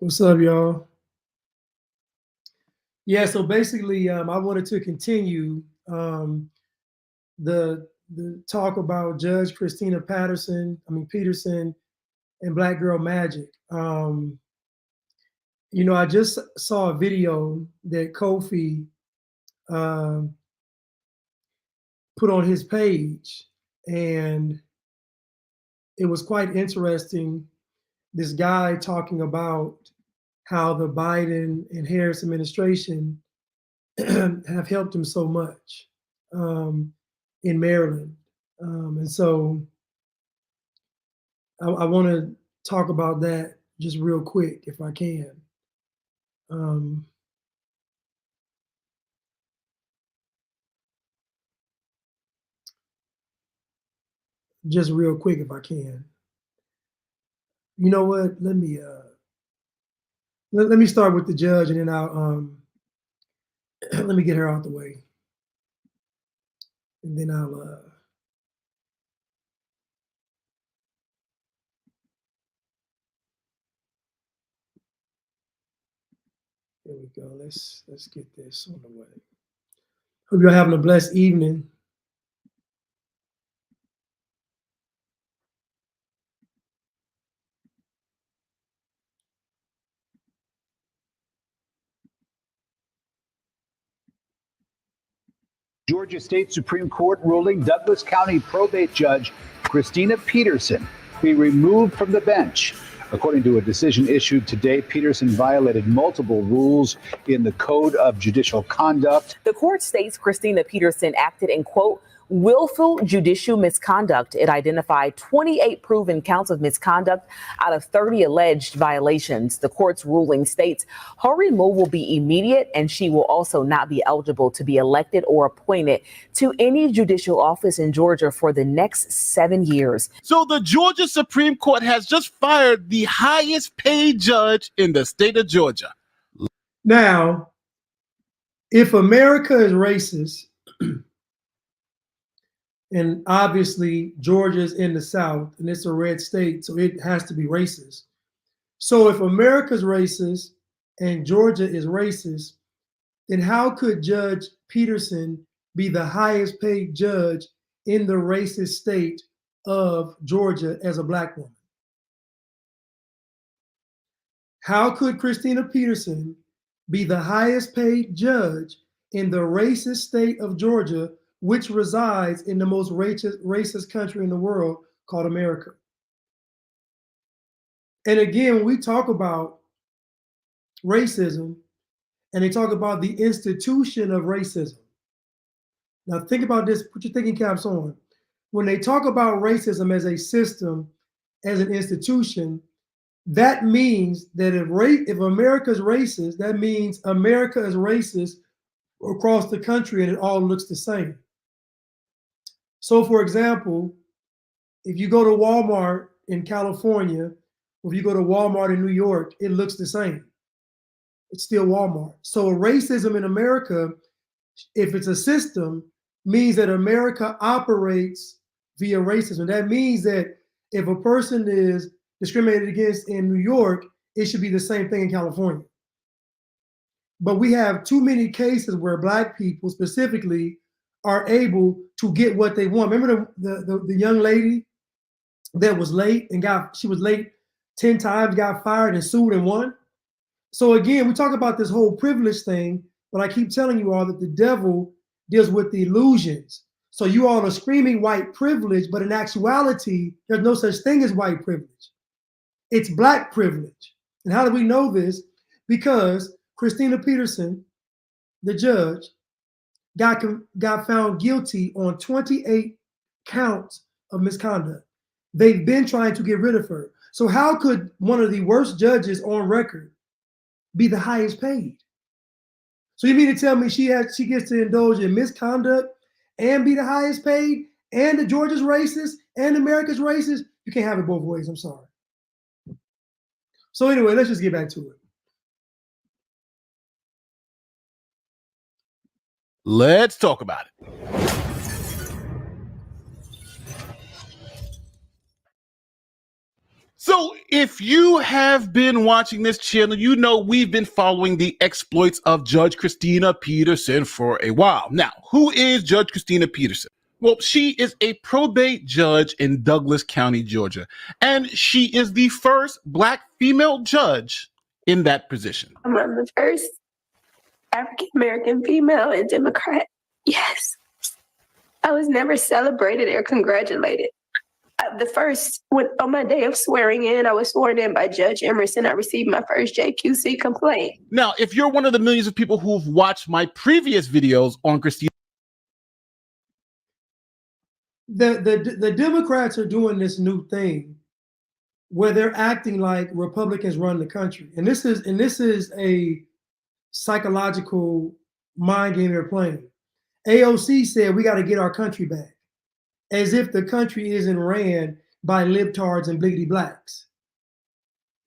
What's up, y'all? Yeah, so basically, I wanted to continue the talk about Judge Christina Peterson, and Black Girl Magic. I just saw a video that Kofi um, put on his page, and it was quite interesting. This guy talking about how the Biden and Harris administration have helped him so much in Maryland. And so I want to talk about that just real quick, if I can. Just real quick, if I can. You know what? Let me start with the judge, and then I'll let me get her out the way, and then I'll. Here we go. Let's get this on the way. Hope you're having a blessed evening. Georgia State Supreme Court ruling Douglas County probate judge Christina Peterson be removed from the bench. According to a decision issued today, Peterson violated multiple rules in the Code of Judicial Conduct. The court states Christina Peterson acted in, quote, willful judicial misconduct. It identified 28 proven counts of misconduct out of 30 alleged violations. The court's ruling states her removal will be immediate, and she will also not be eligible to be elected or appointed to any judicial office in Georgia for the next 7 years. So the Georgia Supreme Court has just fired the highest paid judge in the state of Georgia. Now, if America is racist, and obviously Georgia's in the South and it's a red state, so it has to be racist. So if America's racist and Georgia is racist, then how could Judge Peterson be the highest paid judge in the racist state of Georgia as a Black woman? How could Christina Peterson be the highest paid judge in the racist state of Georgia, which resides in the most racist country in the world called America? And again, when we talk about racism and they talk about the institution of racism, now think about this, put your thinking caps on. When they talk about racism as a system, as an institution, that means that if America's racist, that means America is racist across the country and it all looks the same. So for example, if you go to Walmart in California, or if you go to Walmart in New York, it looks the same. It's still Walmart. So racism in America, if it's a system, means that America operates via racism. That means that if a person is discriminated against in New York, it should be the same thing in California. But we have too many cases where Black people specifically are able to get what they want. Remember the young lady that was late and she was late 10 times, got fired and sued and won? So again, we talk about this whole privilege thing, but I keep telling you all that the devil deals with the illusions. So you all are screaming white privilege, but in actuality, there's no such thing as white privilege. It's Black privilege. And how do we know this? Because Christina Peterson, the judge, got found guilty on 28 counts of misconduct. They've been trying to get rid of her. So how could one of the worst judges on record be the highest paid? So you mean to tell me she gets to indulge in misconduct and be the highest paid, and the Georgia's racist and America's racist? You can't have it both ways. I'm sorry. So anyway, let's just get back to it. Let's talk about it. So if you have been watching this channel, you know we've been following the exploits of Judge Christina Peterson for a while. Now, who is Judge Christina Peterson? Well, she is a probate judge in Douglas County, Georgia, and she is the first Black female judge in that position. I'm the first African-American female and Democrat. Yes. I was never celebrated or congratulated. The first, on my day of swearing in, I was sworn in by Judge Emerson. I received my first JQC complaint. Now, if you're one of the millions of people who've watched my previous videos on Christina, the Democrats are doing this new thing where they're acting like Republicans run the country, and this is a psychological mind game they're playing. AOC said we got to get our country back, as if the country isn't ran by libtards and bliggity blacks.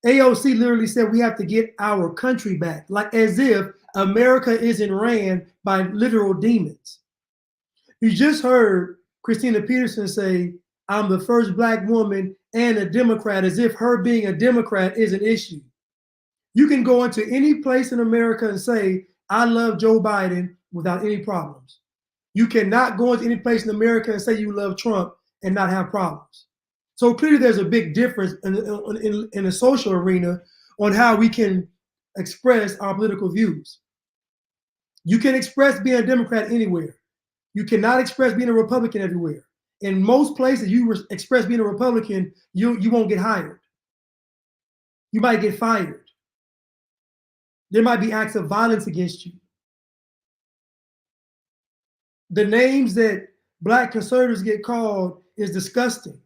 AOC literally said we have to get our country back, like as if America isn't ran by literal demons. You just heard Christina Peterson say, I'm the first Black woman and a Democrat, as if her being a Democrat is an issue. You can go into any place in America and say, I love Joe Biden without any problems. You cannot go into any place in America and say you love Trump and not have problems. So clearly there's a big difference in the social arena on how we can express our political views. You can express being a Democrat anywhere. You cannot express being a Republican everywhere. In most places, you express being a Republican, you won't get hired. You might get fired. There might be acts of violence against you. The names that Black conservatives get called is disgusting.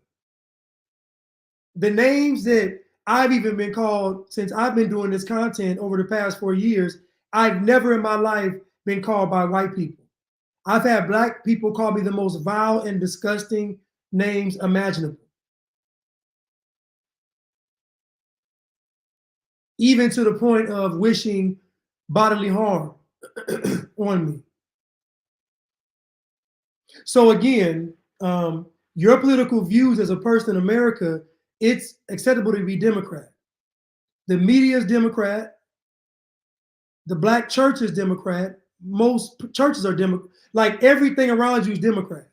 The names that I've even been called since I've been doing this content over the past 4 years, I've never in my life been called by white people. I've had Black people call me the most vile and disgusting names imaginable. Even to the point of wishing bodily harm on me. So again, your political views as a person in America, it's acceptable to be Democrat. The media is Democrat. The Black church is Democrat. Most churches are Democrat. Like everything around you is Democrat.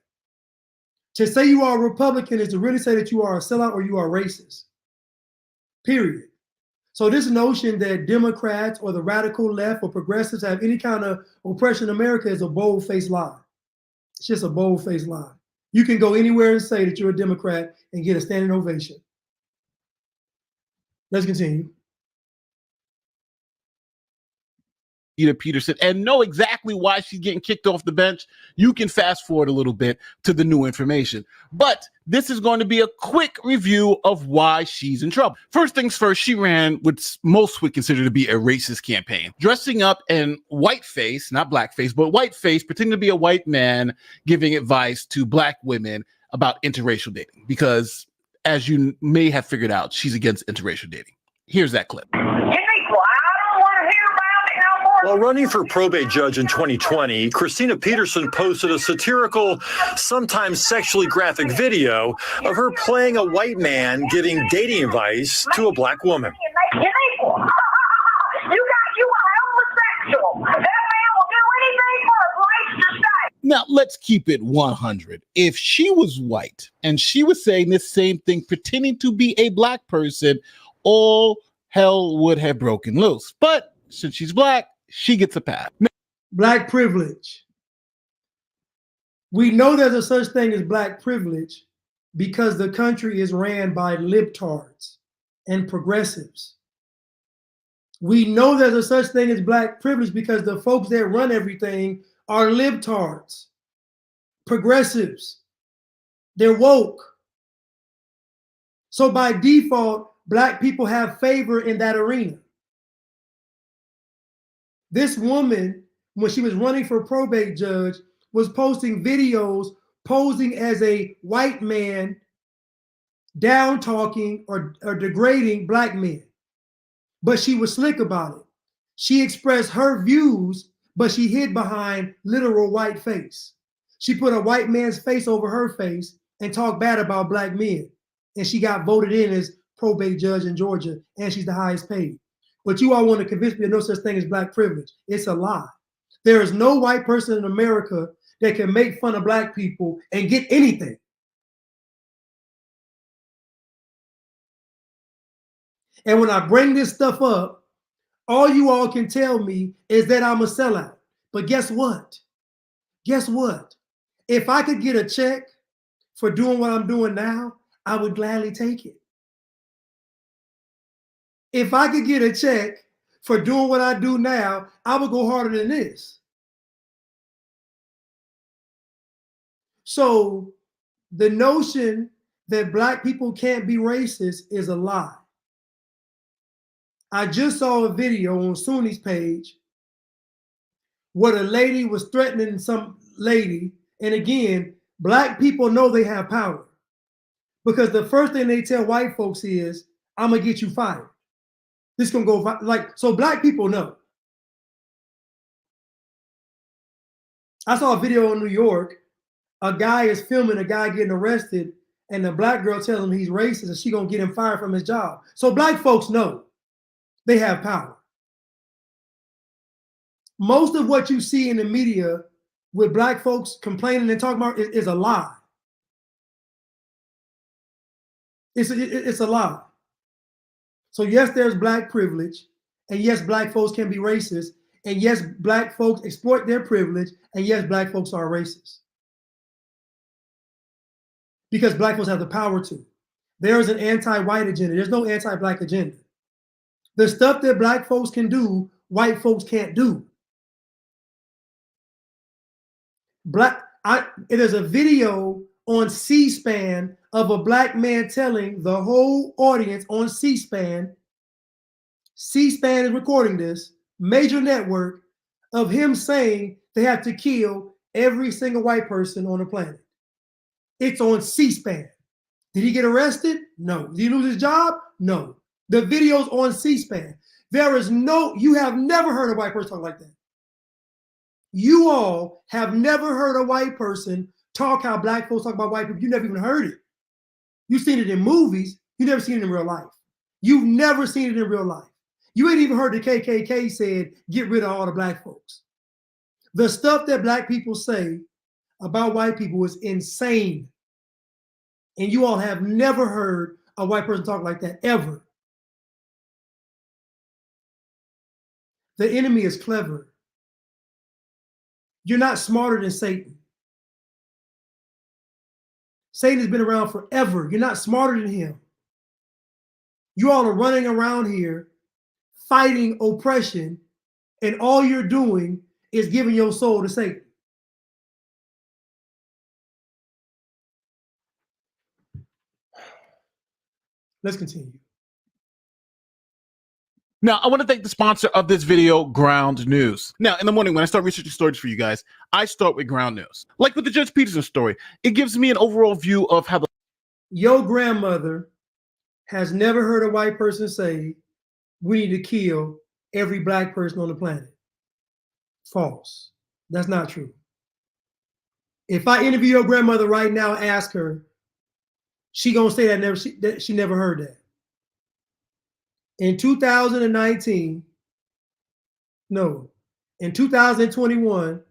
To say you are a Republican is to really say that you are a sellout or you are racist. Period. So this notion that Democrats or the radical left or progressives have any kind of oppression in America is a bold-faced lie. It's just a bold-faced lie. You can go anywhere and say that you're a Democrat and get a standing ovation. Let's continue. Peterson and know exactly why she's getting kicked off the bench, you can fast forward a little bit to the new information. But this is going to be a quick review of why she's in trouble. First things first, she ran what most would consider to be a racist campaign, dressing up in whiteface, not blackface, but whiteface, pretending to be a white man, giving advice to Black women about interracial dating. Because as you may have figured out, she's against interracial dating. Here's that clip. While running for probate judge in 2020, Christina Peterson posted a satirical, sometimes sexually graphic video of her playing a white man giving dating advice to a Black woman. You are homosexual. That man will do anything for a place to stay. Now, let's keep it 100. If she was white and she was saying this same thing, pretending to be a Black person, all hell would have broken loose. But since she's Black, she gets a pass. Black privilege. We know there's a such thing as Black privilege because the country is ran by libtards and progressives. We know there's a such thing as Black privilege because the folks that run everything are libtards, progressives. They're woke. So by default, Black people have favor in that arena. This woman, when she was running for probate judge, was posting videos posing as a white man, down talking or degrading Black men. But she was slick about it. She expressed her views, but she hid behind literal white face. She put a white man's face over her face and talked bad about Black men. And she got voted in as probate judge in Georgia, and she's the highest paid. But you all want to convince me there's no such thing as black privilege. It's a lie. There is no white person in America that can make fun of black people and get anything. And when I bring this stuff up, all you all can tell me is that I'm a sellout. But guess what? Guess what? If I could get a check for doing what I'm doing now, I would gladly take it. If I could get a check for doing what I do now, I would go harder than this. So the notion that black people can't be racist is a lie. I just saw a video on Sunni's page where a lady was threatening some lady. And again, black people know they have power because the first thing they tell white folks is, I'm gonna get you fired. This gonna go like, so black people know. I saw a video in New York. A guy is filming a guy getting arrested, and the black girl tells him he's racist and she gonna get him fired from his job. So black folks know they have power. Most of what you see in the media with black folks complaining and talking about is a lie. It's a lie. So yes, there's black privilege, and yes, black folks can be racist, and yes, black folks exploit their privilege, and yes, black folks are racist. Because black folks have the power to. There is an anti-white agenda. There's no anti-black agenda. The stuff that black folks can do, white folks can't do. There's a video on C-SPAN of a black man telling the whole audience on C-SPAN is recording this, major network, of him saying they have to kill every single white person on the planet. It's on C-SPAN. Did he get arrested? No. Did he lose his job? No. The video's on C-SPAN. You have never heard a white person talk like that. You all have never heard a white person talk how black folks talk about white people. You never even heard it. You've seen it in movies. You never seen it in real life. You've never seen it in real life. You ain't even heard the KKK said, get rid of all the black folks. The stuff that black people say about white people is insane. And you all have never heard a white person talk like that, ever. The enemy is clever. You're not smarter than Satan. Satan has been around forever. You're not smarter than him. You all are running around here fighting oppression, and all you're doing is giving your soul to Satan. Let's continue. Now, I want to thank the sponsor of this video, Ground News. Now, in the morning when I start researching stories for you guys, I start with Ground News. Like with the Judge Peterson story, it gives me an overall view of how the... Your grandmother has never heard a white person say, we need to kill every black person on the planet. False. That's not true. If I interview your grandmother right now and ask her, she gonna say that she never heard that. In 2021,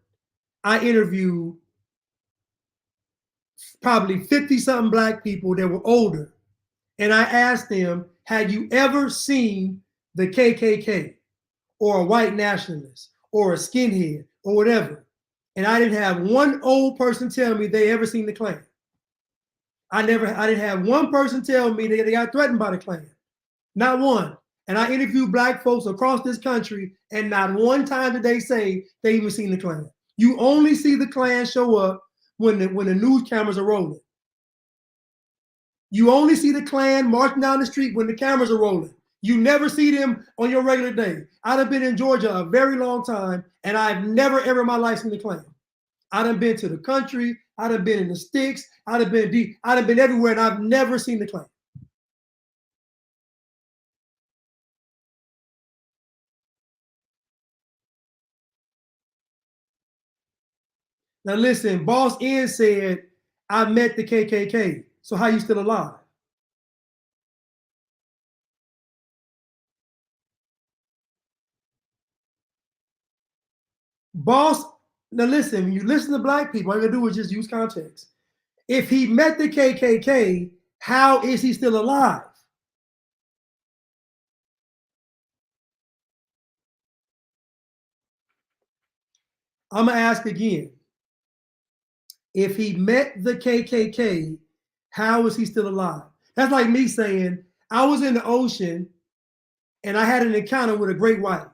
I interviewed probably 50-something black people that were older. And I asked them, had you ever seen the KKK or a white nationalist or a skinhead or whatever? And I didn't have one old person tell me they ever seen the Klan. I didn't have one person tell me they got threatened by the Klan. Not one. And I interviewed black folks across this country, and not one time did they say they even seen the Klan. You only see the Klan show up when the news cameras are rolling. You only see the Klan marching down the street when the cameras are rolling. You never see them on your regular day. I've been in Georgia a very long time, and I've never ever in my life seen the Klan. I done been to the country. I done been in the sticks. I done been everywhere, and I've never seen the Klan. Now listen, Boss N said, I met the KKK. So how you still alive? Boss, now listen, when you listen to black people, all you gotta do is just use context. If he met the KKK, how is he still alive? I'm gonna ask again. If he met the KKK, how is he still alive? That's like me saying, I was in the ocean and I had an encounter with a great white.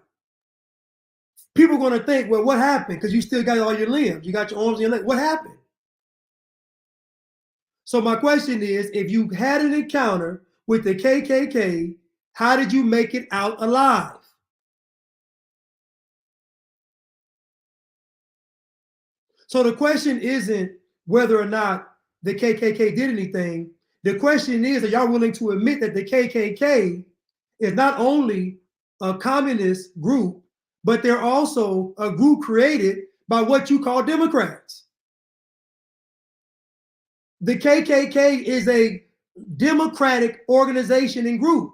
People are gonna think, well, what happened? Because you still got all your limbs, you got your arms and your legs. What happened? So my question is, if you had an encounter with the KKK, how did you make it out alive? So the question isn't whether or not the KKK did anything. The question is, are y'all willing to admit that the KKK is not only a communist group, but they're also a group created by what you call Democrats? The KKK is a democratic organization and group.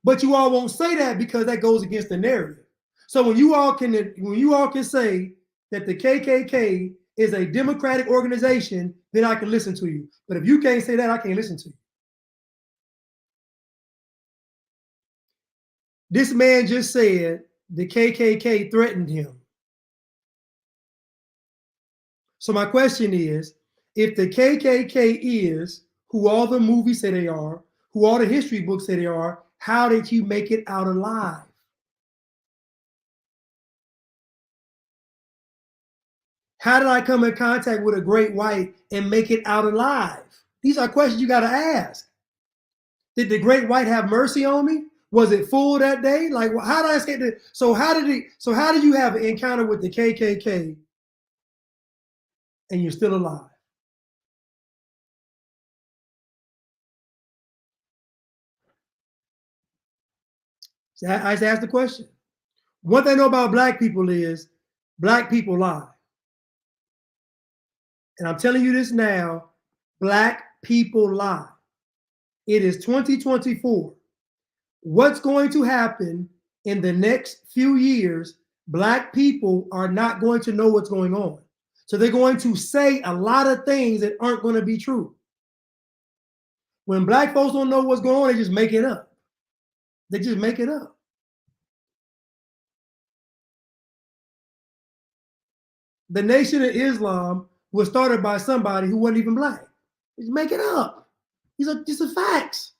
But you all won't say that because that goes against the narrative. So when you all can say that the KKK is a democratic organization, then I can listen to you. But if you can't say that, I can't listen to you. This man just said the KKK threatened him. So my question is, if the KKK is who all the movies say they are, who all the history books say they are, how did you make it out alive? How did I come in contact with a great white and make it out alive? These are questions you got to ask. Did the great white have mercy on me? Was it full that day? Like, how did I escape it? So how did you have an encounter with the KKK and you're still alive? So I just asked the question. One thing I know about black people is black people lie. And I'm telling you this now, black people lie. It is 2024. What's going to happen in the next few years, black people are not going to know what's going on. So they're going to say a lot of things that aren't going to be true. When black folks don't know what's going on, they just make it up. They just make it up. The Nation of Islam was started by somebody who wasn't even black. Just make it up. These are facts.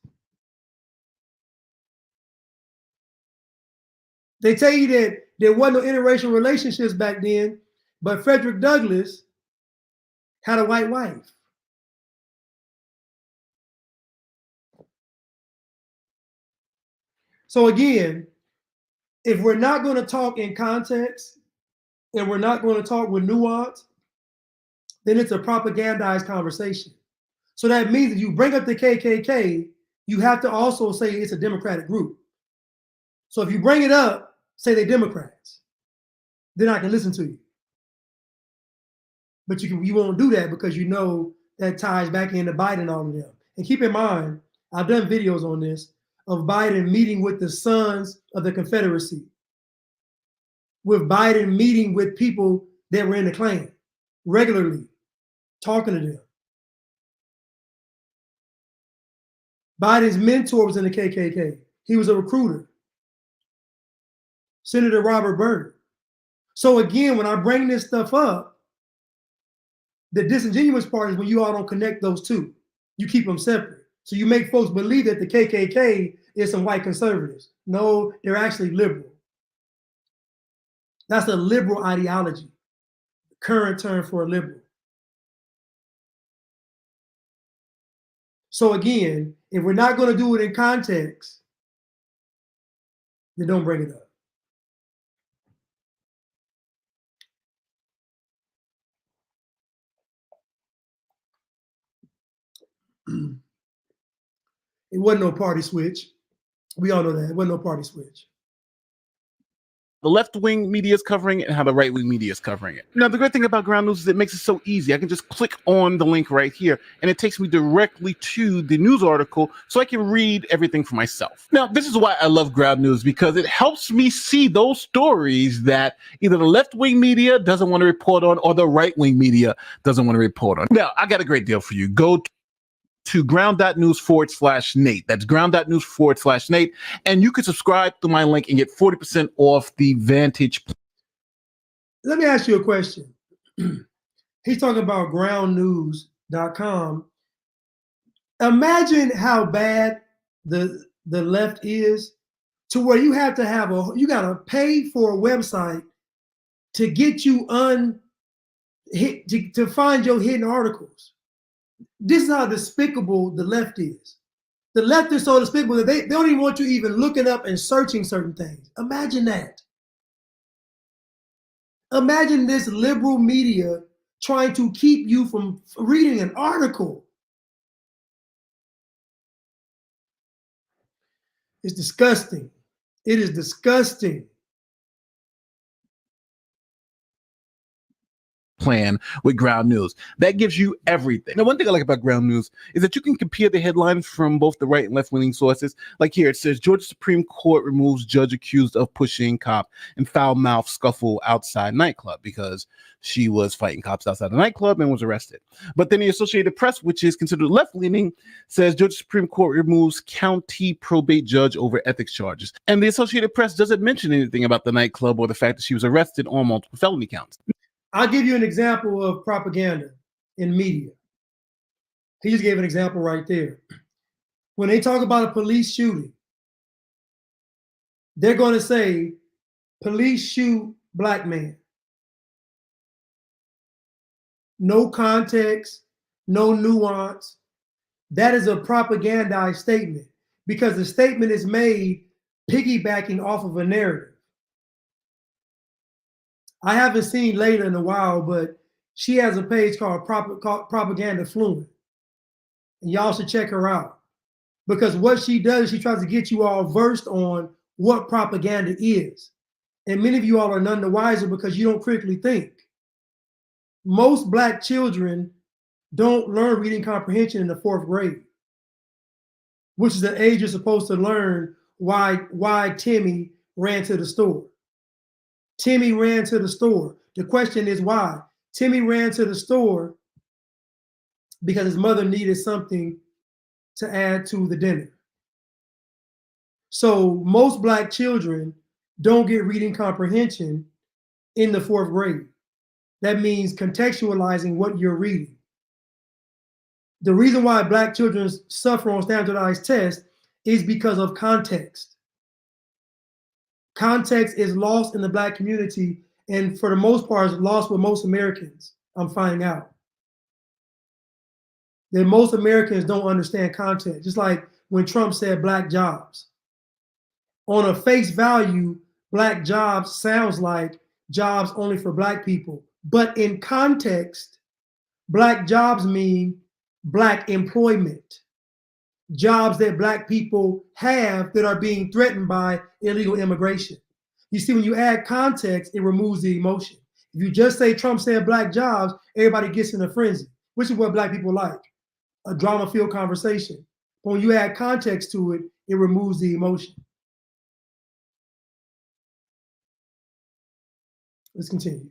They tell you that there wasn't no interracial relationships back then, but Frederick Douglass had a white wife. So again, if we're not going to talk in context and we're not going to talk with nuance, then it's a propagandized conversation. So that means if you bring up the KKK, you have to also say it's a Democratic group. So if you bring it up, say they're Democrats, then I can listen to you. But you won't do that because you know that ties back into Biden and all of them. And keep in mind, I've done videos on this of Biden meeting with the sons of the Confederacy, with Biden meeting with people that were in the Klan regularly, talking to them. Biden's mentor was in the KKK. He was a recruiter. Senator Robert Byrd. So again, when I bring this stuff up, the disingenuous part is when you all don't connect those two. You keep them separate. So you make folks believe that the KKK is some white conservatives. No, they're actually liberal. That's a liberal ideology, current term for a liberal. So again, if we're not going to do it in context, then don't bring it up. It wasn't no party switch. We all know that. It wasn't no party switch. the left-wing media is covering it and how the right-wing media is covering it. Now, the great thing about Ground News is it makes it so easy. I can just click on the link right here, and it takes me directly to the news article so I can read everything for myself. Now, this is why I love Ground News, because it helps me see those stories that either the left-wing media doesn't want to report on or the right-wing media doesn't want to report on. Now, I got a great deal for you. Go to ground.news/Nate. That's ground.news/Nate. And you can subscribe to my link and get 40% off the Vantage. Let me ask you a question. He's talking about groundnews.com. Imagine how bad the left is to where you have to have you got to pay for a website to get you to find your hidden articles. This is how despicable the left is. The left is so despicable that they don't even want you even looking up and searching certain things. Imagine that. Imagine this liberal media trying to keep you from reading an article. It's disgusting. It is disgusting. Plan with Ground News. That gives you everything. Now, one thing I like about Ground News is that you can compare the headlines from both the right and left-wing sources. Like here, it says, Georgia Supreme Court removes judge accused of pushing cop in foul-mouthed scuffle outside nightclub, because she was fighting cops outside the nightclub and was arrested. But then the Associated Press, which is considered left-leaning, says Georgia Supreme Court removes county probate judge over ethics charges. And the Associated Press doesn't mention anything about the nightclub or the fact that she was arrested on multiple felony counts. I'll give you an example of propaganda in media. He just gave an example right there. When they talk about a police shooting, they're going to say, police shoot black man. No context, no nuance. That is a propagandized statement because the statement is made piggybacking off of a narrative. I haven't seen Layla in a while, but she has a page called Propaganda Fluent. And y'all should check her out. Because what she does, she tries to get you all versed on what propaganda is. And many of you all are none the wiser because you don't critically think. Most black children don't learn reading comprehension in the 4th grade, which is the age you're supposed to learn why Timmy ran to the store. Timmy ran to the store. The question is why? Timmy ran to the store because his mother needed something to add to the dinner. So most black children don't get reading comprehension in the 4th grade. That means contextualizing what you're reading. The reason why black children suffer on standardized tests is because of context. Context is lost in the black community, and for the most part, is lost with most Americans. I'm finding out that most Americans don't understand context. Just like when Trump said black jobs. On a face value, black jobs sounds like jobs only for black people. But in context, black jobs mean black employment. Jobs that black people have that are being threatened by illegal immigration. You see, when you add context, it removes the emotion. If you just say Trump said black jobs, everybody gets in a frenzy, which is what black people like, a drama-filled conversation. But when you add context to it, it removes the emotion. Let's continue.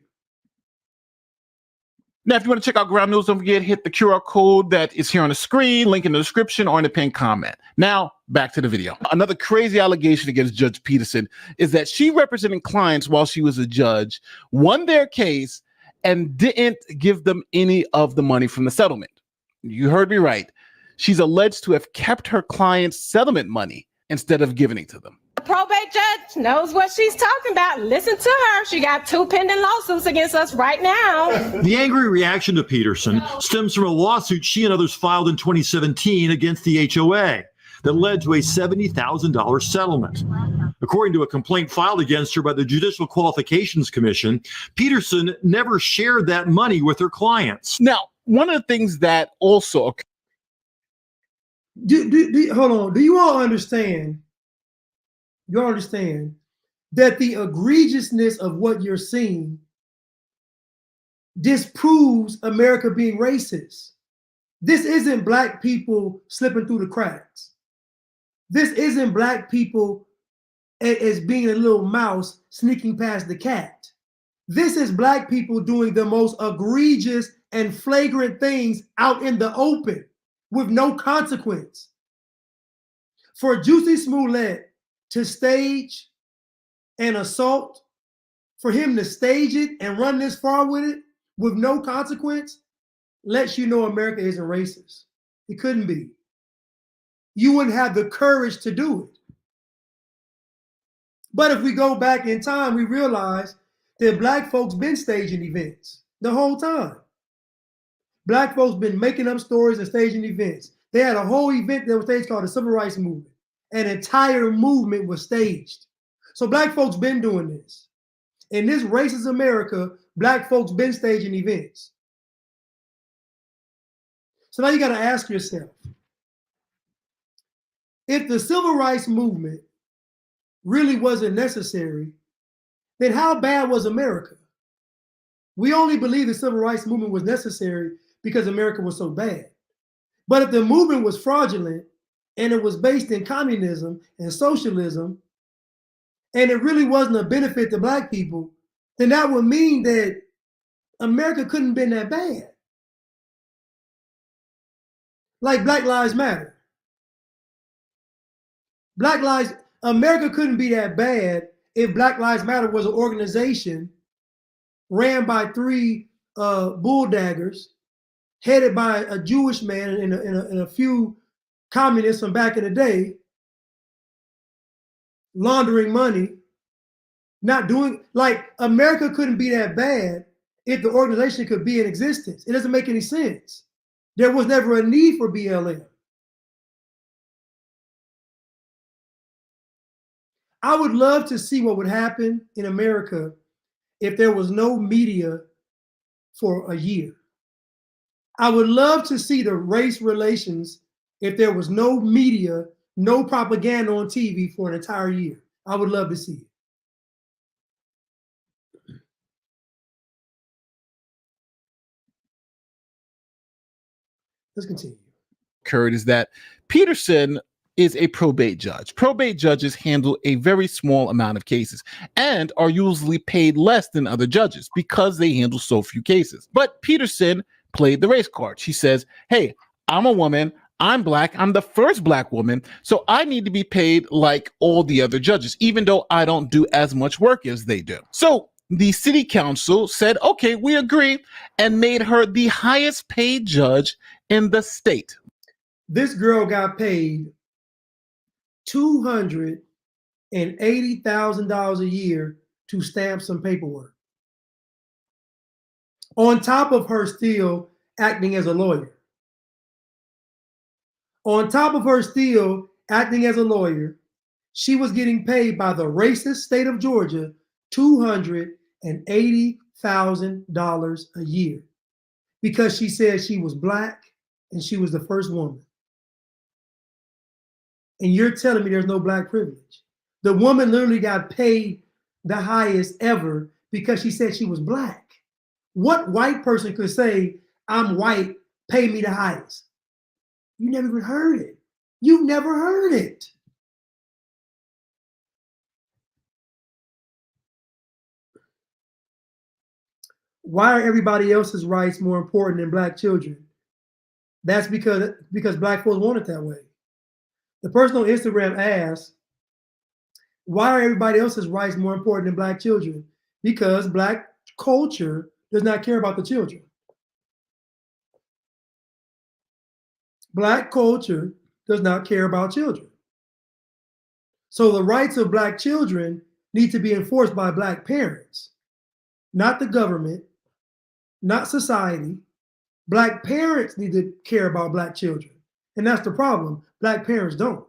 Now, if you want to check out Ground News, don't forget, hit the QR code that is here on the screen, link in the description or in the pinned comment. Now, back to the video. Another crazy allegation against Judge Peterson is that she represented clients while she was a judge, won their case, and didn't give them any of the money from the settlement. You heard me right. She's alleged to have kept her clients' settlement money instead of giving it to them. The probate judge knows what she's talking about. Listen to her. She got 2 pending lawsuits against us right now. The angry reaction to Peterson stems from a lawsuit she and others filed in 2017 against the HOA that led to a $70,000 settlement. According to a complaint filed against her by the Judicial Qualifications Commission, Peterson never shared that money with her clients. Now, one of the things that also... Hold on. Do you all understand? You all understand that the egregiousness of what you're seeing disproves America being racist. This isn't black people slipping through the cracks. This isn't black people as being a little mouse sneaking past the cat. This is black people doing the most egregious and flagrant things out in the open with no consequence. For Juicy Smollett to stage an assault, for him to stage it and run this far with it with no consequence, lets you know America isn't racist. It couldn't be. You wouldn't have the courage to do it. But if we go back in time, we realize that black folks been staging events the whole time. Black folks been making up stories and staging events. They had a whole event that was staged called the Civil Rights Movement. An entire movement was staged. So black folks been doing this. In this racist America, black folks been staging events. So now you got to ask yourself, if the Civil Rights Movement really wasn't necessary, then how bad was America? We only believe the Civil Rights Movement was necessary because America was so bad. But if the movement was fraudulent and it was based in communism and socialism, and it really wasn't a benefit to black people, then that would mean that America couldn't have been that bad. Like Black Lives Matter. America couldn't be that bad if Black Lives Matter was an organization ran by three bulldaggers, headed by a Jewish man and a few communists from back in the day, laundering money, not doing, like, America couldn't be that bad if the organization could be in existence. It doesn't make any sense. There was never a need for BLM. I would love to see what would happen in America if there was no media for a year. I would love to see the race relations if there was no media, no propaganda on TV for an entire year. I would love to see it. Let's continue. Occurred is that Peterson is a probate judge. Probate judges handle a very small amount of cases and are usually paid less than other judges because they handle so few cases. But Peterson played the race card. She says, hey, I'm a woman, I'm black, I'm the first black woman, so I need to be paid like all the other judges, even though I don't do as much work as they do. So the city council said, okay, we agree, and made her the highest paid judge in the state. This girl got paid $280,000 a year to stamp some paperwork. On top of her still acting as a lawyer. On top of her still acting as a lawyer, she was getting paid by the racist state of Georgia $280,000 a year because she said she was black and she was the first woman. And you're telling me there's no black privilege. The woman literally got paid the highest ever because she said she was black. What white person could say, I'm white, pay me the highest? You never even heard it. You've never heard it. Why are everybody else's rights more important than black children? That's because black folks want it that way. The person on Instagram asked, why are everybody else's rights more important than black children? Because black culture does not care about the children. Black culture does not care about children. So the rights of black children need to be enforced by black parents, not the government, not society. Black parents need to care about black children. And that's the problem. Black parents don't.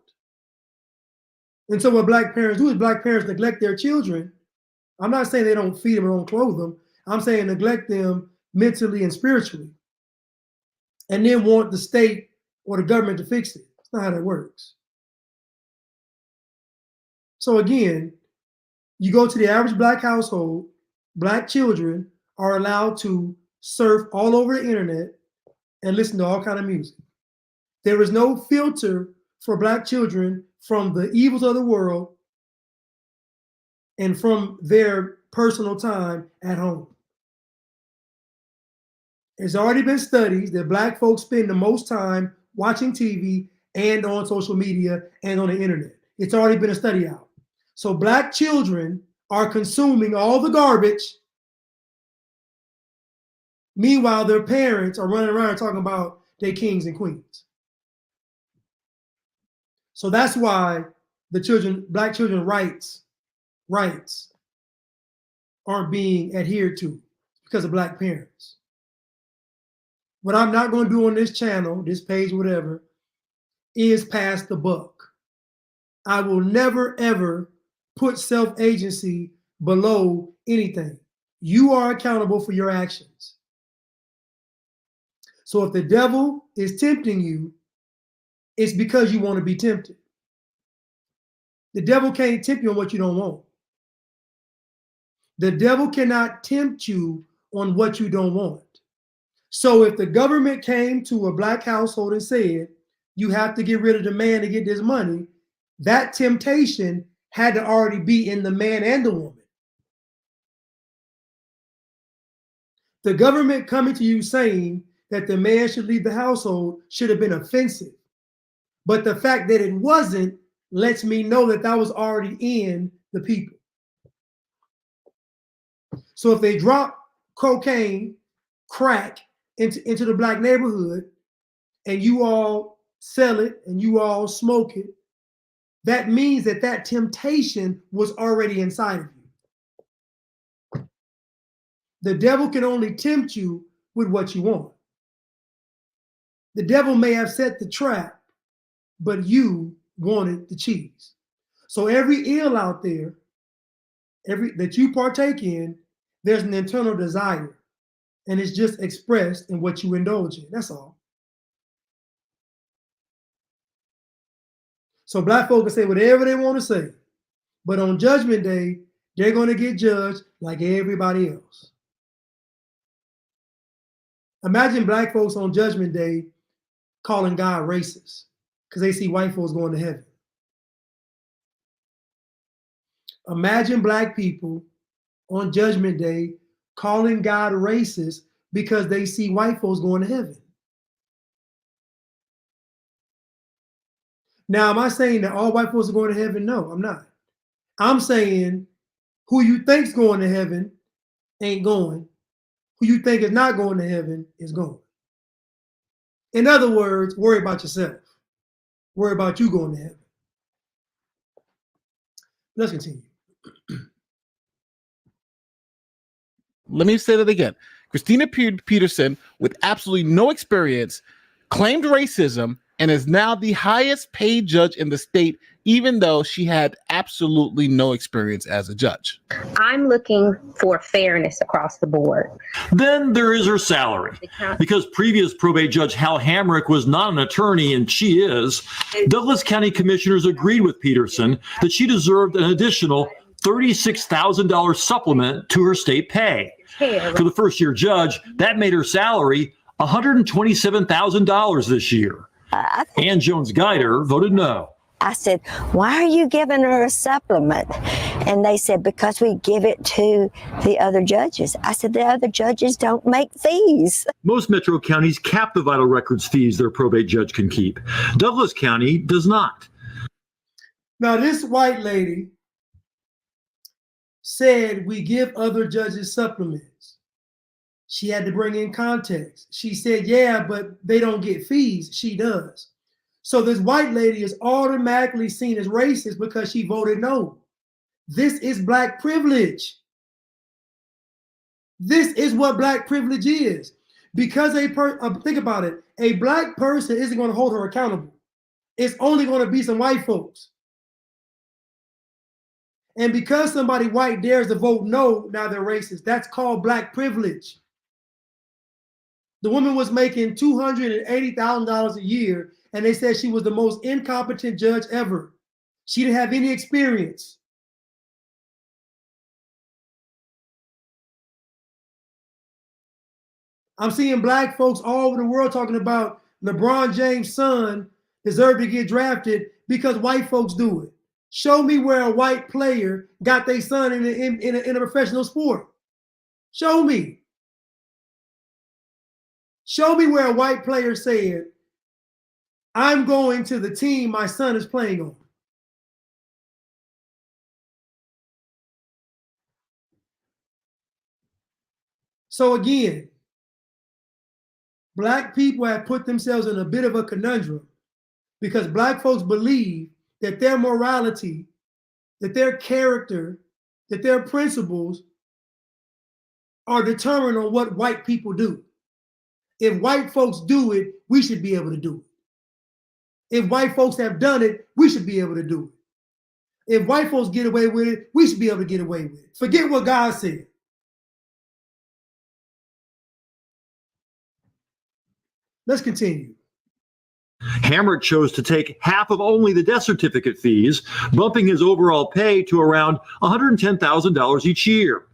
And so what black parents do is black parents neglect their children. I'm not saying they don't feed them or don't clothe them. I'm saying neglect them mentally and spiritually. And then want the state or the government to fix it. That's not how that works. So again, You go to the average black household, black children are allowed to surf all over the internet and listen to all kind of music. There is no filter for black children from the evils of the world and from their personal time at home. It's already been studied that black folks spend the most time watching TV and on social media and on the internet. It's already been a study out. So black children are consuming all the garbage. Meanwhile, their parents are running around talking about their kings and queens. So that's why the black children rights aren't being adhered to because of black parents. What I'm not going to do on this channel, this page, whatever, is pass the buck. I will never, ever put self-agency below anything. You are accountable for your actions. So if the devil is tempting you, it's because you want to be tempted. The devil can't tempt you on what you don't want. The devil cannot tempt you on what you don't want. So if the government came to a black household and said, you have to get rid of the man to get this money, that temptation had to already be in the man and the woman. The government coming to you saying that the man should leave the household should have been offensive. But the fact that it wasn't lets me know that that was already in the people. So if they drop cocaine, crack into the black neighborhood, and you all sell it and you all smoke it, that means that that temptation was already inside of you. The devil can only tempt you with what you want. The devil may have set the trap, but you wanted the cheese. So every ill out there, that you partake in, there's an internal desire, and it's just expressed in what you indulge in. That's all. So black folk can say whatever they want to say, but on Judgment Day, they're going to get judged like everybody else. Imagine black folks on Judgment Day calling God racist because they see white folks going to heaven. Imagine black people on Judgment Day calling God racist because they see white folks going to heaven. Now, am I saying that all white folks are going to heaven? No, I'm not. I'm saying who you think's going to heaven ain't going. Who you think is not going to heaven is going. In other words, worry about yourself. Worry about you going to heaven. Let's continue. Let me say that again. Christina Peterson, with absolutely no experience, claimed racism and is now the highest paid judge in the state, even though she had absolutely no experience as a judge. I'm looking for fairness across the board. Then there is her salary. Because previous probate judge Hal Hamrick was not an attorney, and she is, Douglas County commissioners agreed with Peterson that she deserved an additional $36,000 supplement to her state pay. For the first-year judge, that made her salary $127,000 this year. Ann Jones-Geider voted no. I said, why are you giving her a supplement? And they said, because we give it to the other judges. I said, the other judges don't make fees. Most metro counties cap the vital records fees their probate judge can keep. Douglas County does not. Now, this white lady said we give other judges supplements. She had to bring in context. She said, yeah, but they don't get fees. She does. So this white lady is automatically seen as racist because she voted no. This is black privilege. This is what black privilege is. Because think about it, a black person isn't going to hold her accountable. It's only going to be some white folks. And because somebody white dares to vote no, now they're racist. That's called black privilege. The woman was making $280,000 a year, and they said she was the most incompetent judge ever. She didn't have any experience. I'm seeing black folks all over the world talking about LeBron James' son deserved to get drafted because white folks do it. Show me where a white player got their son in a professional sport. Show me. Show me where a white player said, I'm going to the team my son is playing on. So again, black people have put themselves in a bit of a conundrum because black folks believe that their morality, that their character, that their principles are determined on what white people do. If white folks do it, we should be able to do it. If white folks have done it, we should be able to do it. If white folks get away with it, we should be able to get away with it. Forget what God said. Let's continue. Hamrick chose to take half of only the death certificate fees, bumping his overall pay to around $110,000 each year.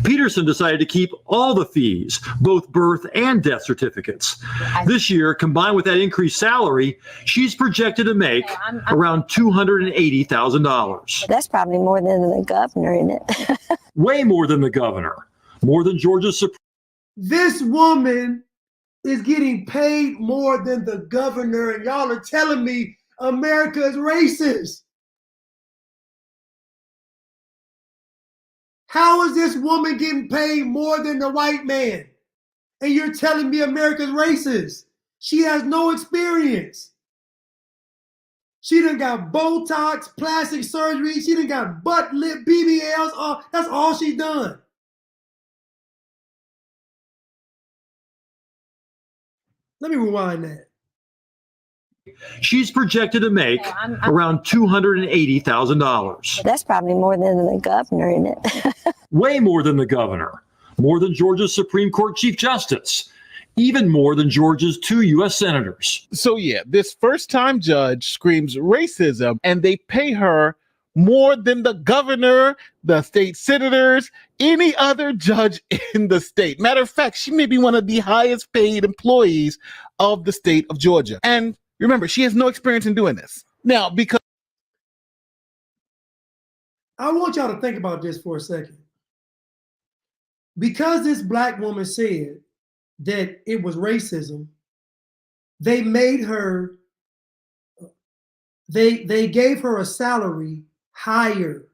Peterson decided to keep all the fees, both birth and death certificates. This year, combined with that increased salary, she's projected to make around $280,000. That's probably more than the governor, isn't it? Way more than the governor. More than Georgia's Supreme. This woman is getting paid more than the governor, and y'all are telling me America is racist. How is this woman getting paid more than the white man? And you're telling me America's racist? She has no experience. She done got Botox, plastic surgery. She done got butt, lip, BBLs. That's all she done. Let me rewind that. She's projected to make around $280,000. That's probably more than the governor, isn't it? Way more than the governor. More than Georgia's Supreme Court Chief Justice. Even more than Georgia's 2 U.S. senators. So yeah, this first-time judge screams racism, and they pay her more than the governor, the state senators, any other judge in the state. Matter of fact, she may be one of the highest paid employees of the state of Georgia. And remember, she has no experience in doing this. Now, because I want y'all to think about this for a second. Because this black woman said that it was racism, they made her, they gave her a salary higher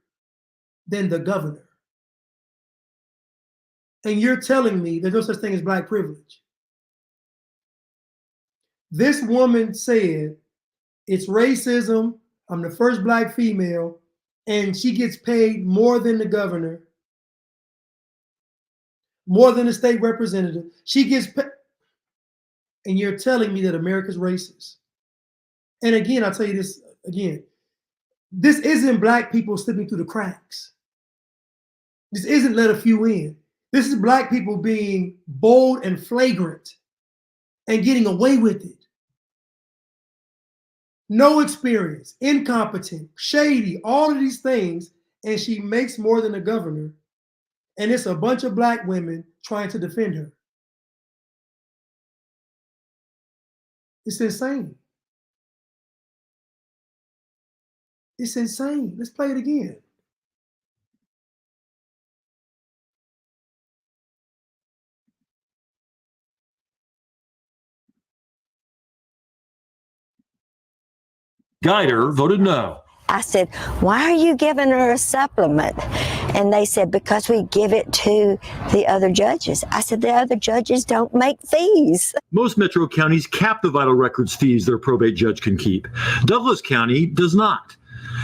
than the governor. And you're telling me there's no such thing as black privilege. This woman said, it's racism, I'm the first black female, and she gets paid more than the governor, more than the state representative. She gets paid, and you're telling me that America's racist. And again, I'll tell you this again. This isn't black people slipping through the cracks. This isn't let a few in. This is black people being bold and flagrant and getting away with it. No experience, incompetent, shady, all of these things, and she makes more than the governor, and it's a bunch of black women trying to defend her. It's insane. It's insane. Let's play it again. Guider voted no. I said, why are you giving her a supplement? And they said, because we give it to the other judges. I said, the other judges don't make fees. Most metro counties cap the vital records fees their probate judge can keep. Douglas County does not.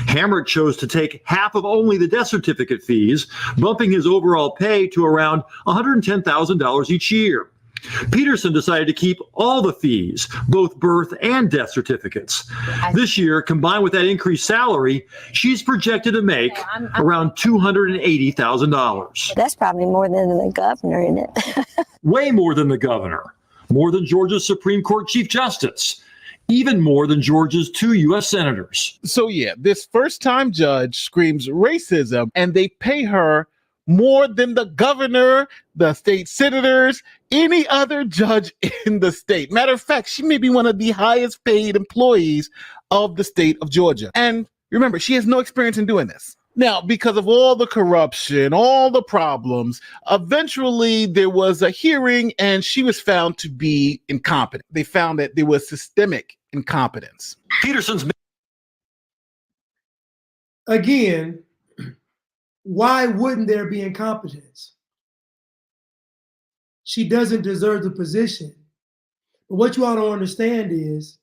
Hamrick chose to take half of only the death certificate fees, bumping his overall pay to around $110,000 each year. Peterson decided to keep all the fees, both birth and death certificates. This year, combined with that increased salary, she's projected to make around $280,000. That's probably more than the governor, isn't it? Way more than the governor. More than Georgia's Supreme Court Chief Justice. Even more than Georgia's 2 U.S. senators. so yeah, this first-time judge screams racism, and they pay her more than the governor, the state senators, any other judge in the state. Matter of fact, she may be one of the highest paid employees of the state of Georgia. And remember, she has no experience in doing this. Now, because of all the corruption, all the problems, eventually there was a hearing and she was found to be incompetent. They found that there was systemic incompetence. Peterson's. Again, why wouldn't there be incompetence? She doesn't deserve the position. But what you ought to understand is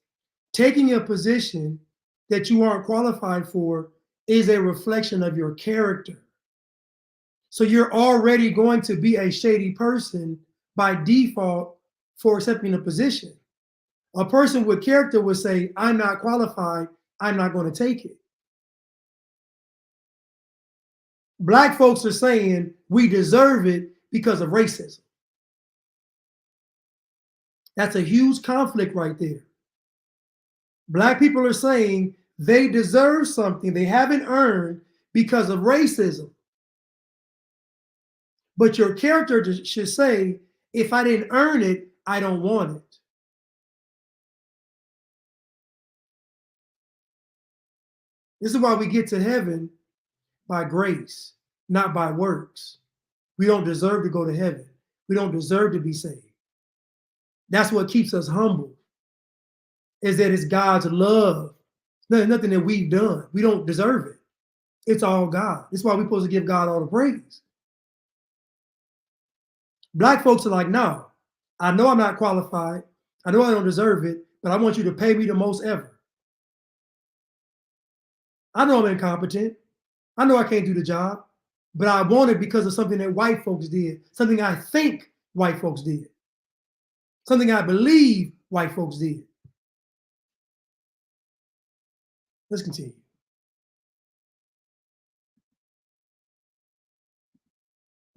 taking a position that you aren't qualified for is a reflection of your character. So you're already going to be a shady person by default for accepting a position. A person with character would say, I'm not qualified, I'm not going to take it. Black folks are saying we deserve it because of racism. That's a huge conflict right there. Black people are saying they deserve something they haven't earned because of racism. But your character should say, if I didn't earn it, I don't want it. This is why we get to heaven by grace, not by works. We don't deserve to go to heaven. We don't deserve to be saved. That's what keeps us humble, is that it's God's love. There's nothing that we've done. We don't deserve it. It's all God. That's why we're supposed to give God all the praise. Black folks are like, no, I know I'm not qualified. I know I don't deserve it, but I want you to pay me the most ever. I know I'm incompetent. I know I can't do the job, but I want it because of something that white folks did, something I think white folks did, something I believe white folks did. Let's continue.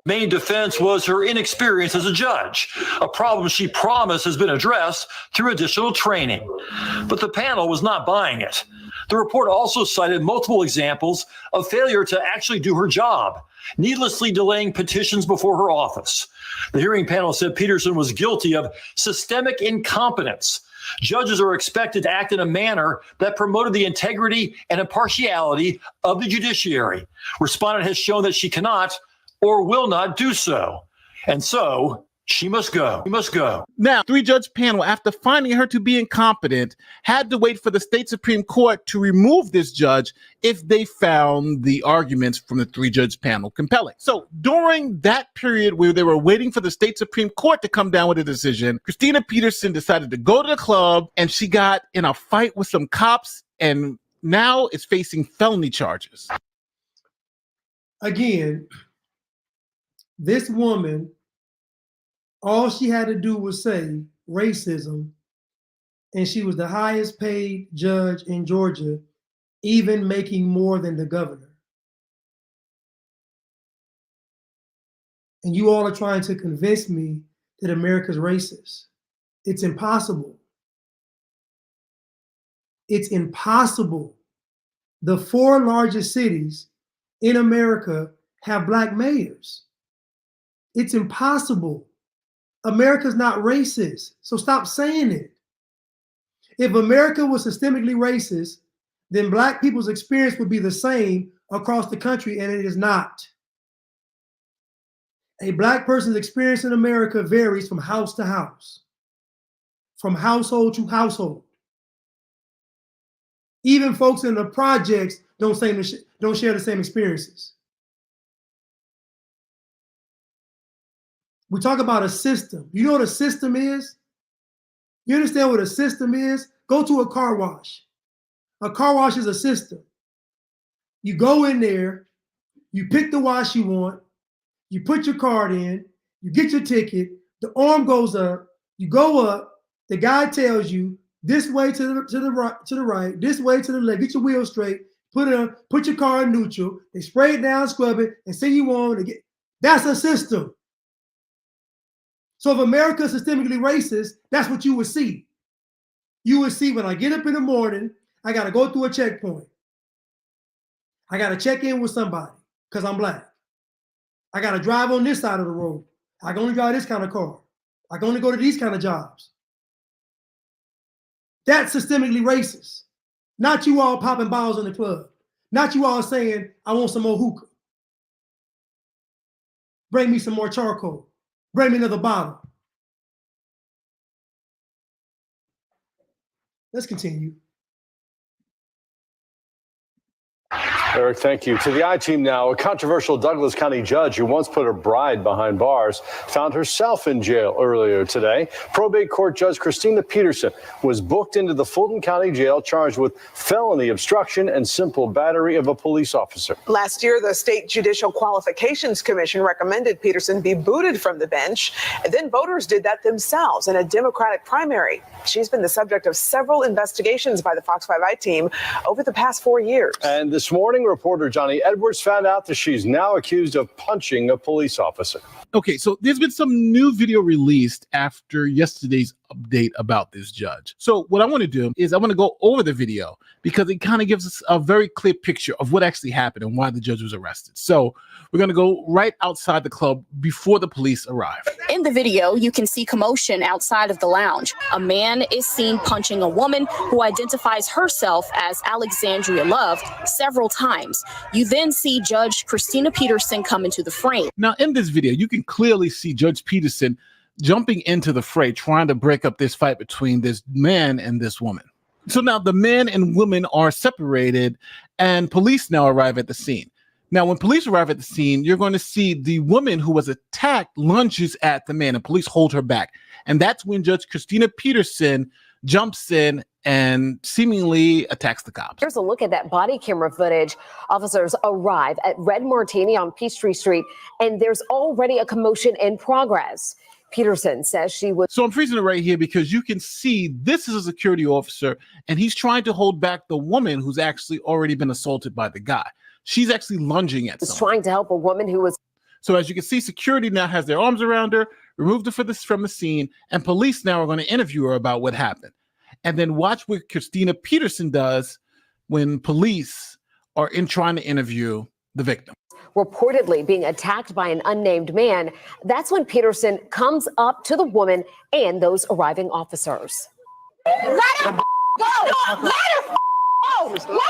Main defense was her inexperience as a judge, a problem she promised has been addressed through additional training. But the panel was not buying it. The report also cited multiple examples of failure to actually do her job, needlessly delaying petitions before her office. The hearing panel said Peterson was guilty of systemic incompetence. Judges are expected to act in a manner that promoted the integrity and impartiality of the judiciary. Respondent has shown that she cannot or will not do so. And so she must go. She must go. Now, three-judge panel, after finding her to be incompetent, had to wait for the state Supreme Court to remove this judge if they found the arguments from the three-judge panel compelling. So during that period where they were waiting for the state Supreme Court to come down with a decision, Christina Peterson decided to go to the club, and she got in a fight with some cops and now is facing felony charges. Again, this woman, all she had to do was say racism, and she was the highest paid judge in Georgia, even making more than the governor. And you all are trying to convince me that America's racist. It's impossible. It's impossible. The 4 largest cities in America have Black mayors. It's impossible. America's not racist, so stop saying it. If America was systemically racist, then Black people's experience would be the same across the country, and it is not. A Black person's experience in America varies from house to house, from household to household. Even folks in the projects don't share the same experiences. We talk about a system. You know what a system is? You understand what a system is? Go to a car wash. A car wash is a system. You go in there, you pick the wash you want, you put your card in, you get your ticket, the arm goes up, you go up, the guy tells you this way to the right, this way to the left, get your wheel straight, put your car in neutral, they spray it down, scrub it, and say you on. That's a system. So if America is systemically racist, that's what you would see. You would see when I get up in the morning, I got to go through a checkpoint. I got to check in with somebody because I'm Black. I got to drive on this side of the road. I can only drive this kind of car. I can only go to these kind of jobs. That's systemically racist. Not you all popping bottles in the club. Not you all saying, I want some more hookah. Bring me some more charcoal. Bring me another bottle. Let's continue. Eric, thank you. To the I-Team now. A controversial Douglas County judge who once put a bride behind bars found herself in jail earlier today. Probate court judge Christina Peterson was booked into the Fulton County Jail charged with felony obstruction and simple battery of a police officer. Last year, the State Judicial Qualifications Commission recommended Peterson be booted from the bench, and then voters did that themselves in a Democratic primary. She's been the subject of several investigations by the Fox 5 I-Team over the past 4 years. And this morning, reporter Johnny Edwards found out that she's now accused of punching a police officer. Okay, so there's been some new video released after yesterday's update about this judge. So what I want to do is I want to go over the video because it kind of gives us a very clear picture of what actually happened and why the judge was arrested. So we're going to go right outside the club before the police arrive. In the video, you can see commotion outside of the lounge. A man is seen punching a woman who identifies herself as Alexandria Love several times. You then see Judge Christina Peterson come into the frame. Now, in this video, you can clearly see Judge Peterson jumping into the fray, trying to break up this fight between this man and this woman. So now the man and woman are separated and police now arrive at the scene. Now, when police arrive at the scene, you're going to see the woman who was attacked lunges at the man and police hold her back. And that's when Judge Christina Peterson jumps in and seemingly attacks the cops. Here's a look at that body camera footage. Officers arrive at Red Martini on Peachtree Street, and there's already a commotion in progress. Peterson says she would. So I'm freezing it right here because you can see this is a security officer and he's trying to hold back the woman who's actually already been assaulted by the guy. She's actually lunging at someone. Trying to help a woman who was. So as you can see, security now has their arms around her, removed her from the scene, and police now are going to interview her about what happened. And then watch what Christina Peterson does when police are trying to interview the victim. Reportedly being attacked by an unnamed man. That's when Peterson comes up to the woman and those arriving officers. Let her go! Let her go! Let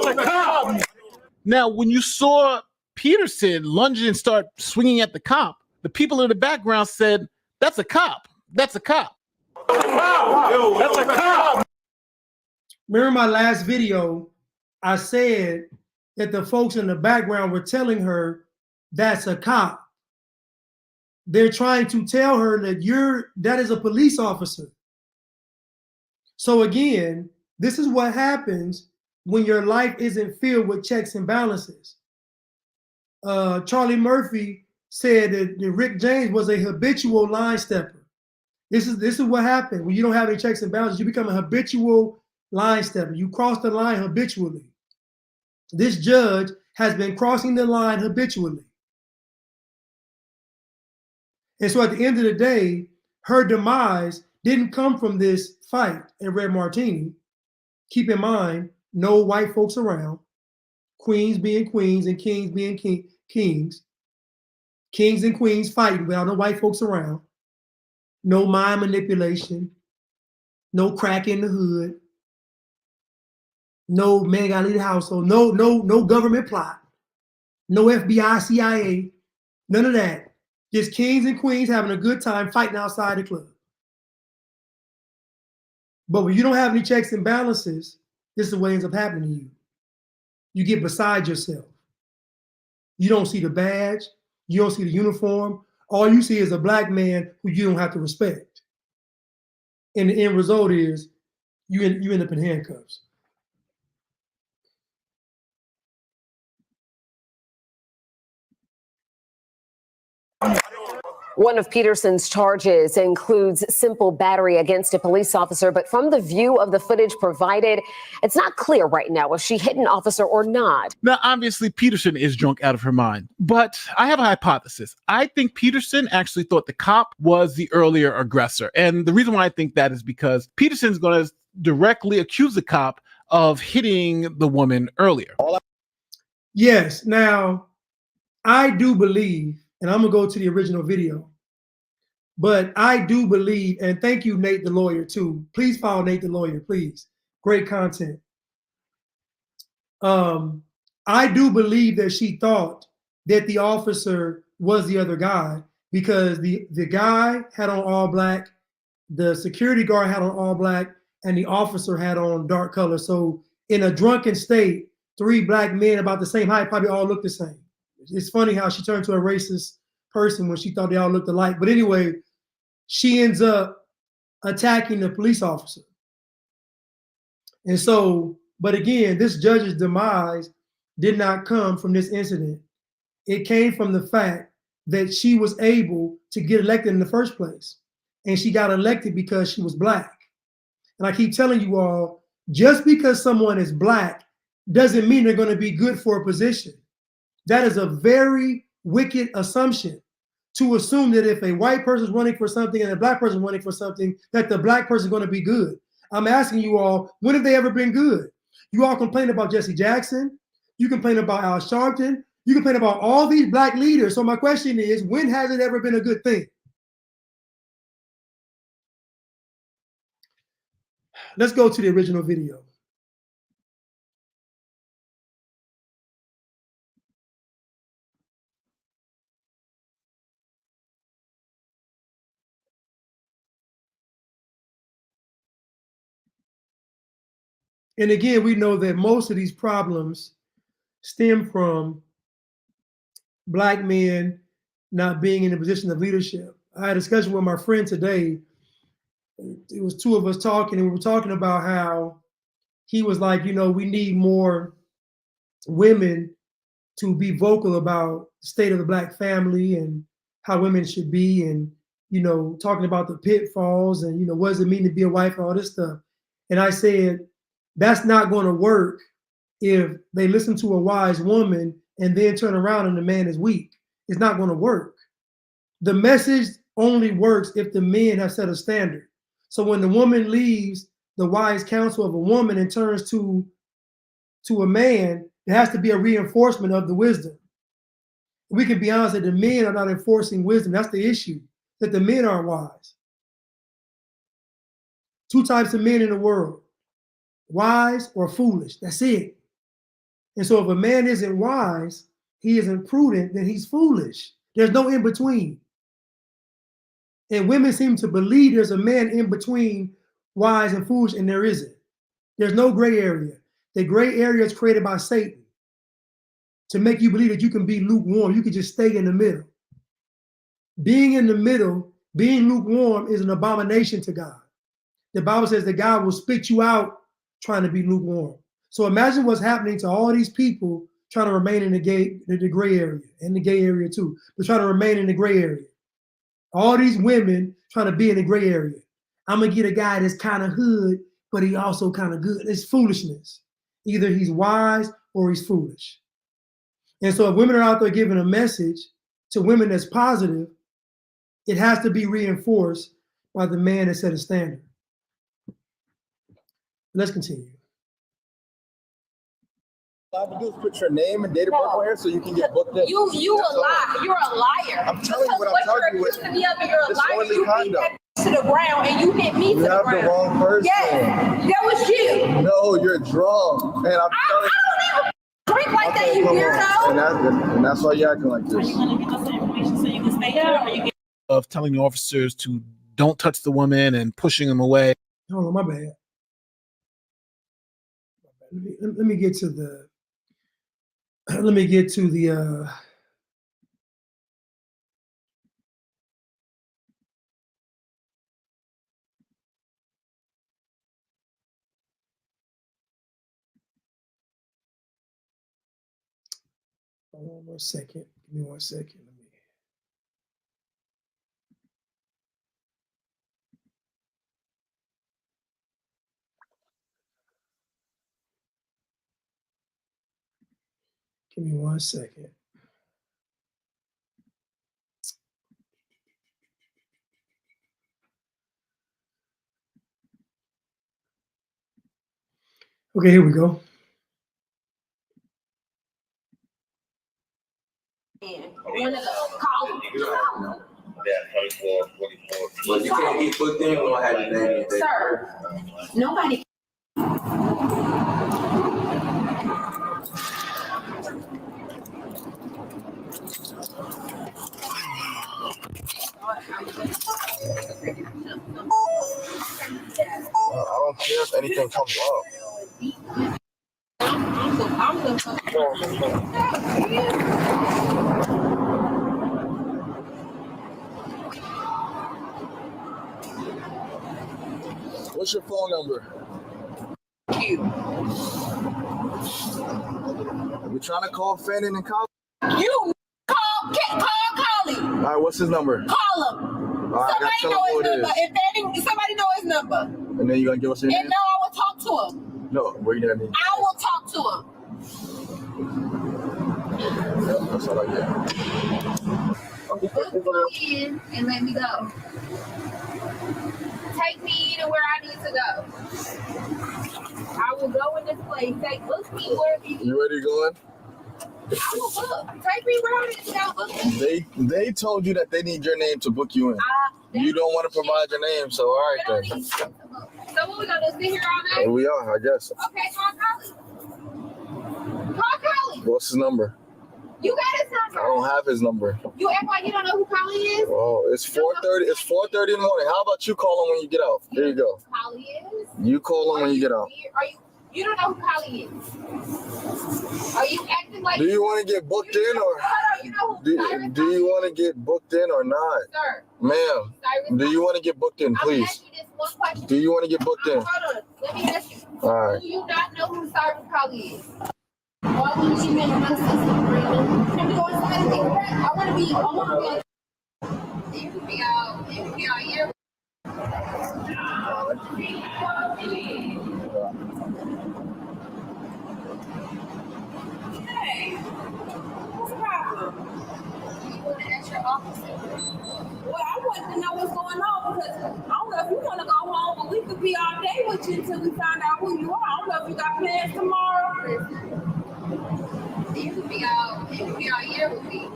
her go! Now, when you saw Peterson lunge and start swinging at the cop, the people in the background said, "That's a cop. That's a cop. That's a cop." Remember my last video, I said that the folks in the background were telling her, "That's a cop." They're trying to tell her that that is a police officer. So again, this is what happens when your life isn't filled with checks and balances. Charlie Murphy said that Rick James was a habitual line stepper. This is what happened when you don't have any checks and balances. You become a habitual line stepper. You cross the line habitually. This judge has been crossing the line habitually. And so at the end of the day, her demise didn't come from this fight at Red Martini. Keep in mind, no white folks around, queens being queens and kings being kings. Kings and queens fighting without no white folks around. No mind manipulation. No crack in the hood. No man gotta leave the household. No government plot. No FBI, CIA. None of that. Just kings and queens having a good time fighting outside the club. But when you don't have any checks and balances, this is what ends up happening to you. You get beside yourself. You don't see the badge. You don't see the uniform. All you see is a black man who you don't have to respect. And the end result is you end up in handcuffs. One of Peterson's charges includes simple battery against a police officer, but from the view of the footage provided, it's not clear right now if she hit an officer or not. Now, obviously, Peterson is drunk out of her mind, but I have a hypothesis. I think Peterson actually thought the cop was the earlier aggressor. And the reason why I think that is because Peterson's going to directly accuse the cop of hitting the woman earlier. Yes. Now, I do believe, and I'm going to go to the original video, but I do believe, and thank you, Nate the lawyer, too. Please follow Nate the lawyer, please. Great content. I do believe that she thought that the officer was the other guy because the guy had on all black, the security guard had on all black, and the officer had on dark color. So in a drunken state, 3 black men about the same height probably all look the same. It's funny how she turned to a racist person when she thought they all looked alike. But anyway, she ends up attacking the police officer. And so, but again, this judge's demise did not come from this incident. It came from the fact that she was able to get elected in the first place. And she got elected because she was black. And I keep telling you all, just because someone is black doesn't mean they're going to be good for a position. That is a very wicked assumption, to assume that if a white person is running for something and a black person is running for something, that the black person is going to be good. I'm asking you all, when have they ever been good? You all complain about Jesse Jackson. You complain about Al Sharpton. You complain about all these black leaders. So my question is, when has it ever been a good thing? Let's go to the original video. And again, we know that most of these problems stem from black men not being in a position of leadership. I had a discussion with my friend today. It was 2 of us talking, and we were talking about how he was like, you know, we need more women to be vocal about the state of the black family and how women should be, and, you know, talking about the pitfalls and, you know, what does it mean to be a wife and all this stuff. And I said, that's not going to work if they listen to a wise woman and then turn around and the man is weak. It's not going to work. The message only works if the men have set a standard. So when the woman leaves the wise counsel of a woman and turns to a man, there has to be a reinforcement of the wisdom. We can be honest that the men are not enforcing wisdom. That's the issue, that the men aren't wise. 2 types of men in the world, wise or foolish. That's it. And so if a man isn't wise, he isn't prudent, then he's foolish. There's no in between. And women seem to believe there's a man in between wise and foolish, and there isn't. There's no gray area. The gray area is created by Satan to make you believe that you can be lukewarm. You can just stay in the middle. Being in the middle, being lukewarm, is an abomination to God. The Bible says that God will spit you out trying to be lukewarm. So imagine what's happening to all these people trying to remain in the gray area, and the gay area too, but trying to remain in the gray area. All these women trying to be in the gray area. I'm gonna get a guy that's kind of hood, but he also kind of good. It's foolishness. Either he's wise or he's foolish. And so if women are out there giving a message to women that's positive, it has to be reinforced by the man that set a standard. Let's continue. All I have to do is put your name and date of birth on here so you can get booked in. You a lie. You're a liar. I'm telling you what I'm telling you. You're accusing me of, and you're a liar. Disorderly You beat conduct. that to the ground and you hit me to the You have ground. the wrong person. Yes, that was you. No, you're drunk. And I'm telling you. I don't even drink like that, you come weirdo. on. And that's why you're acting like this. Are you going to give us the information so you can stay here? Or you Of telling the officers to don't touch the woman and pushing them away. Oh, my bad. Let me get to the. Let me get to the. Hold on 1 second. Give me 1 second. Give me 1 second. Okay, here we go. One of those. Call him. But you can't get booked in. We don't have your name. Sir, nobody. I don't care if anything comes up. What's your phone number? We're trying to call Fannin and Colin. You call Collie. All right, what's his number? Call him. All right, Somebody know his number. If somebody know his number. And then you gonna give us your name? And no, I will talk to him. No, where you gonna need? I will talk to him. Yeah, that's all I get. Book me in and let me go. Take me anywhere I need to go. I will go in this place. Book me where You ready to go in? I will book. Take me where I need to go. Book me. They told you that they need your name to book you in. You don't want to provide your name, so all right then. So what we gonna do? Sit here all day? We are, I guess. Okay, call Collie. Call Collie. What's his number? You got his number. I don't have his number. You act like you don't know who Collie is? Oh, it's 4:30. It's 4:30 in the morning. How about you call him when you get out? There you go. Who Collie is? You call him when you get out. You don't know who Collie is? Are you acting like? Do you want to get booked in or? Do you want to get booked in or not? Sir. Ma'am, do you want to get booked in, please? I'm asking you this one question. Do you want to get booked in? Hold on. Let me ask you. All right. Do you not know who Cyrus Collie is? Why wouldn't you make my sister Brandon? Can we go inside and take a break? I want to be. You could be out here. Hey, what's the problem? You want to ask your officer? Well, I want to know what's going on because I don't know if you want to go home, but we could be all day with you until we find out who you are. I don't know if you got plans tomorrow. You could be out here with me.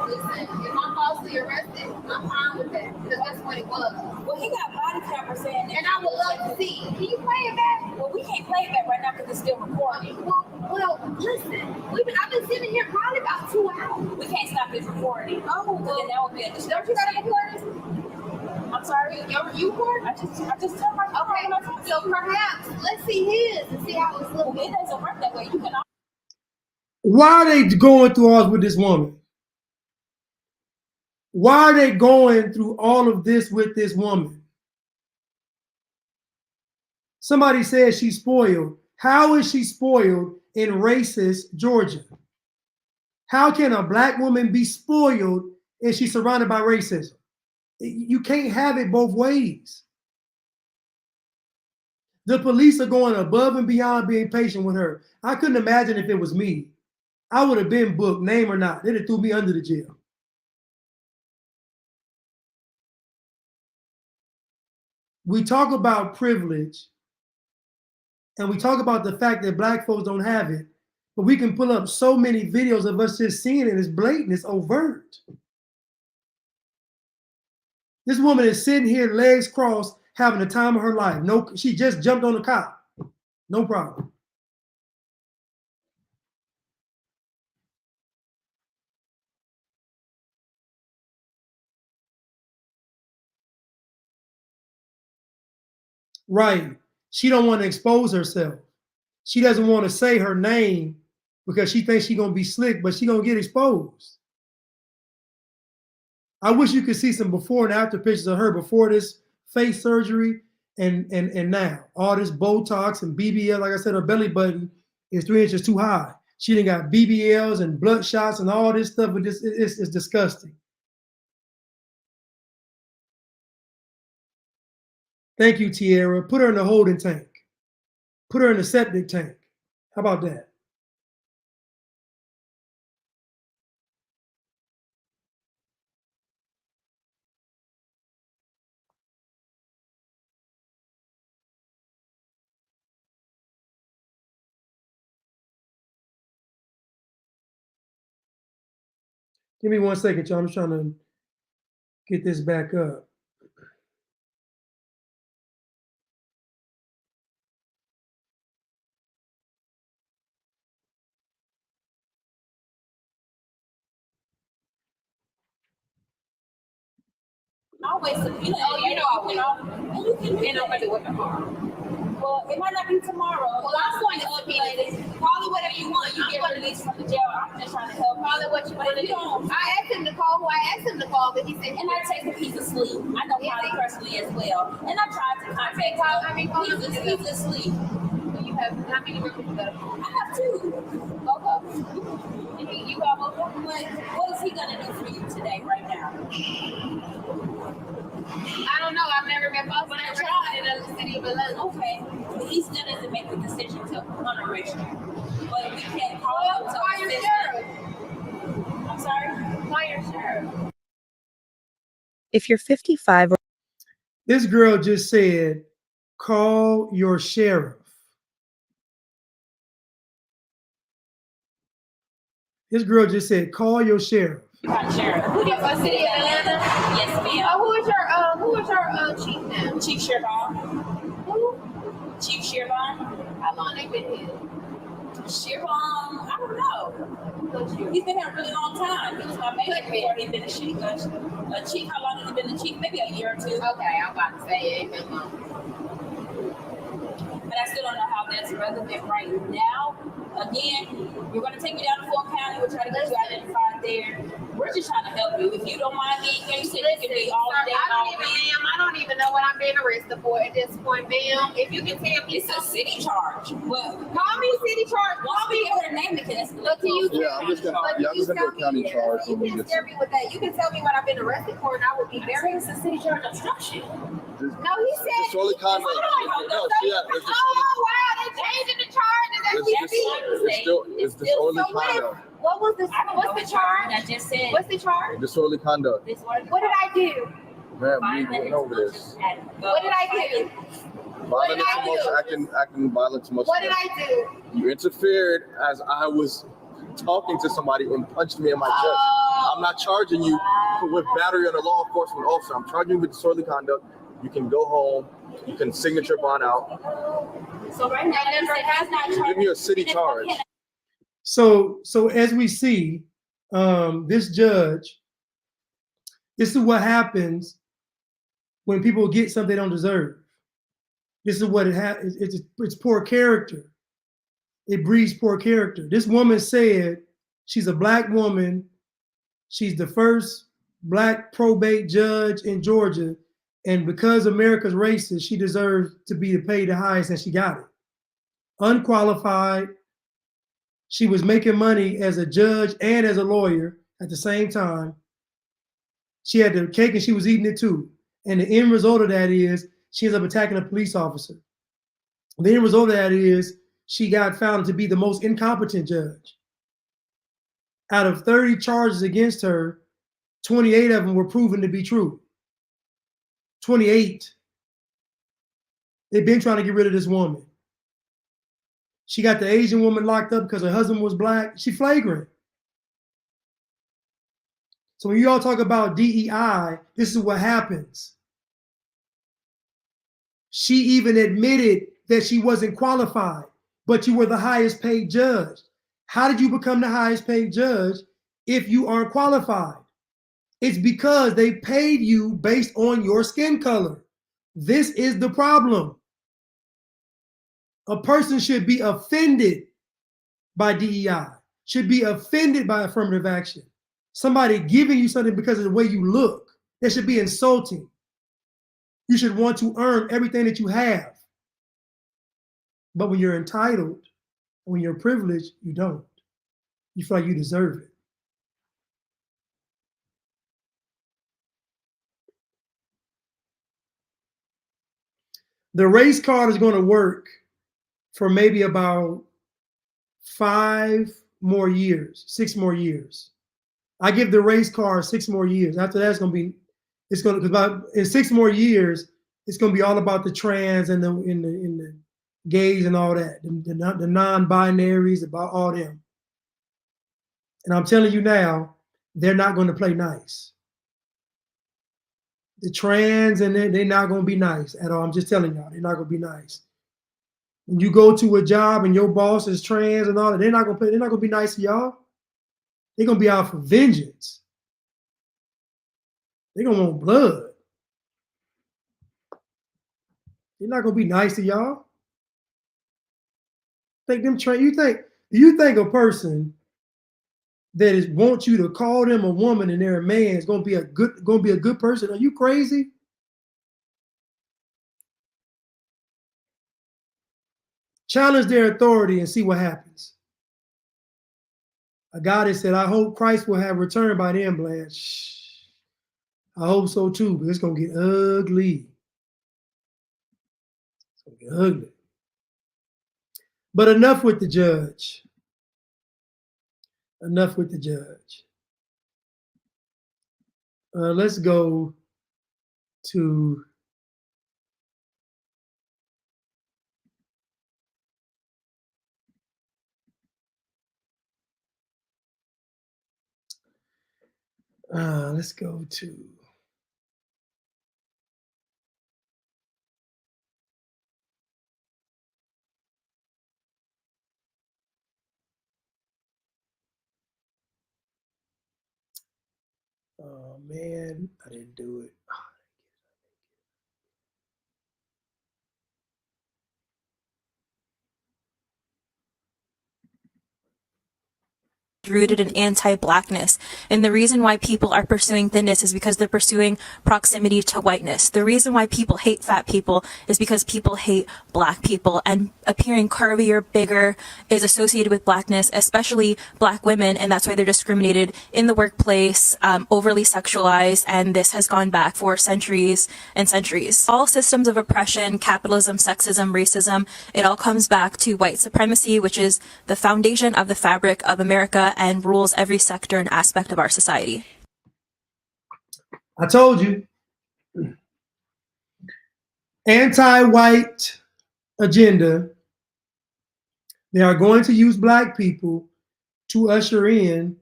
Listen, if I'm falsely arrested, I'm fine with that because that's what it was. Well, he got body cameras saying that. And I would love to see. Can you play it back? Well, we can't play it back right now because it's still recording. Well, listen. I've been sitting here probably about 2 hours. We can't stop this recording. Oh, well, then that would be a disturbance. Don't you got to record? I'm sorry. You record? I just turned my phone on. Okay. So perhaps let's see his and see how it's looking. It doesn't work that way. You can. Why are they going through all with this woman? Why are they going through all of this with this woman? Somebody says she's spoiled. How is she spoiled in racist Georgia? How can a black woman be spoiled if she's surrounded by racism? You can't have it both ways. The police are going above and beyond being patient with her. I couldn't imagine if it was me. I would have been booked, name or not. They'd have threw me under the jail. We talk about privilege and we talk about the fact that black folks don't have it, but we can pull up so many videos of us just seeing it. It's blatant, it's overt. This woman is sitting here, legs crossed, having the time of her life. No, she just jumped on the cop. No problem. Right. She don't want to expose herself. She doesn't want to say her name because she thinks she's going to be slick, but she's going to get exposed. I wish you could see some before and after pictures of her before this face surgery and now. All this Botox and BBL, like I said, her belly button is 3 inches too high. She done got BBLs and blood shots and all this stuff, but it's disgusting. Thank you, Tierra. Put her in the holding tank. Put her in the septic tank. How about that? Give me 1 second, y'all. I'm trying to get this back up. Always, I will. You can end up with tomorrow. Well, it might not be tomorrow. Well, I'm going to subpoena this. Call it whatever you want. You get released from the jail. I'm just trying to help. Call it what you want to do. I asked him to call who I asked him to call, but he said, and I take a piece of sleep. I know Polly personally as well. And I tried to contact Polly. He's asleep. You have how many members you got? I have 2. Both of them. You got both of them? What is he going to do for you today, right now? I don't know. I've never been both, but I tried in the city of Atlanta. Okay. He still doesn't make the decision to arrest you. But we can't call him to fire sheriff. I'm sorry? Fire sheriff. If you're 55 or This girl just said, call your sheriff. This girl just said, call your sheriff. Sheriff. Who did you city of Atlanta? Yes, ma'am. Who is your chief now? Chief Sherbon. Who? Chief Sherbon. How long they been here? Sherbon, I don't know. He's been here a really long time. He was my major before he been a chief. Chief, how long has he been the chief? Maybe a year or 2. Okay, I'm about to say it ain't been long. But I still don't know how that's relevant right now. Again, you're going to take me down to Fort County. We'll try to get you identified there. We're just trying to help you. If you don't mind being here, you said you can be all day, all week. Ma'am, I don't even know what I'm being arrested for at this point, ma'am. If you can tell me, it's a city charge. Well, call me city charge. Call me her name because but can you? Yeah, I'm just gonna do a county charge. You can scare me with that. You can tell me what I've been arrested for, and I would be very. It's a city charge obstruction. No, he said. Disorderly conduct. Oh wow, they changing the charges. It's disorderly conduct. What's the charge? I just said. What's the charge? Disorderly conduct. What did I do? Ma'am, we went over this. What did I do? Violent emotion, acting violent emotion. What did I do? You interfered as I was talking to somebody and punched me in my chest. I'm not charging you with battery on a law enforcement officer. I'm charging you with disorderly conduct. You can go home. You can signature bond out. So right now, it has not charged. Give me a city charge. So as we see, this judge, this is what happens when people get something they don't deserve. This is what it has. It's poor character. It breeds poor character. This woman said she's a Black woman. She's the first Black probate judge in Georgia. And because America's racist, she deserves to be paid the highest, and she got it. Unqualified. She was making money as a judge and as a lawyer at the same time. She had the cake and she was eating it too. And the end result of that is she ends up attacking a police officer. The end result of that is she got found to be the most incompetent judge. Out of 30 charges against her, 28 of them were proven to be true. 28. They've been trying to get rid of this woman. She got the Asian woman locked up because her husband was Black. She flagrant. So when you all talk about DEI, this is what happens. She even admitted that she wasn't qualified, but you were the highest paid judge. How did you become the highest paid judge if you aren't qualified? It's because they paid you based on your skin color. This is the problem. A person should be offended by DEI, should be offended by affirmative action. Somebody giving you something because of the way you look, that should be insulting. You should want to earn everything that you have. But when you're entitled, when you're privileged, you don't. You feel like you deserve it. The race card is going to work for maybe about 5 more years, 6 more years. I give the race card 6 more years. After that, in 6 more years, it's going to be all about the trans and the gays and all that, the non-binaries, about all them. And I'm telling you now, they're not going to play nice. The trans, and they're not going to be nice at all. I'm just telling y'all, they're not going to be nice. When you go to a job and your boss is trans and all that, they're not going to be nice to y'all. They're going to be out for vengeance. They're going to want blood. They're not going to be nice to y'all. Do you think a person that wants you to call them a woman and they're a man is going to be a good person? Are you crazy? Challenge their authority and see what happens. A guy that said, I hope Christ will have returned by then, Blanche. I hope so too, but it's going to get ugly. It's going to get ugly. But enough with the judge. Enough with the judge. Let's go to let's go to oh man, I didn't do it. Rooted in anti-blackness. And the reason why people are pursuing thinness is because they're pursuing proximity to whiteness. The reason why people hate fat people is because people hate black people, and appearing curvier, bigger is associated with blackness, especially black women, and that's why they're discriminated in the workplace, overly sexualized, and this has gone back for centuries and centuries. All systems of oppression, capitalism, sexism, racism, it all comes back to white supremacy, which is the foundation of the fabric of America and rules every sector and aspect of our society. I told you. Anti-white agenda. They are going to use black people to usher in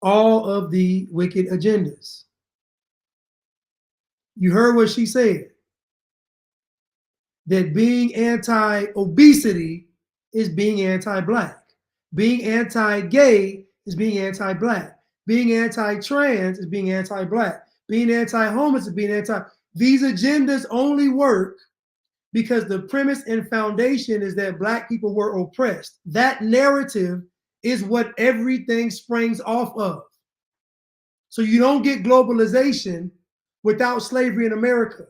all of the wicked agendas. You heard what she said. That being anti-obesity is being anti-black. Being anti-gay is being anti-black. Being anti-trans is being anti-black. Being anti-homeless is being anti. These agendas only work because the premise and foundation is that black people were oppressed. That narrative is what everything springs off of. So you don't get globalization without slavery in America.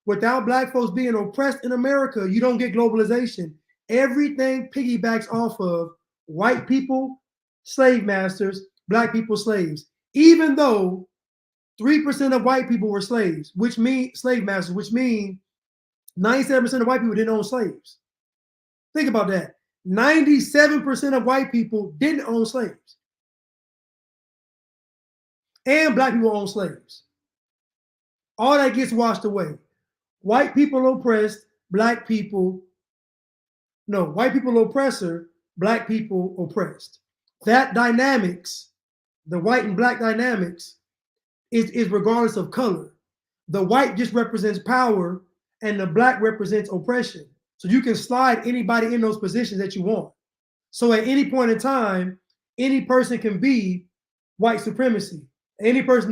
Without black folks being oppressed in America, you don't get globalization. Everything piggybacks off of white people, slave masters, black people, slaves. Even though 3% of white people were slaves, which means slave masters, which means 97% of white people didn't own slaves. Think about that. 97% of white people didn't own slaves. And black people own slaves. All that gets washed away. White people oppressed, black people, no, white people oppressor, black people oppressed. That dynamics, the white and black dynamics, is regardless of color. The white just represents power and the black represents oppression. So you can slide anybody in those positions that you want. So at any point in time, any person can be white supremacy. At any point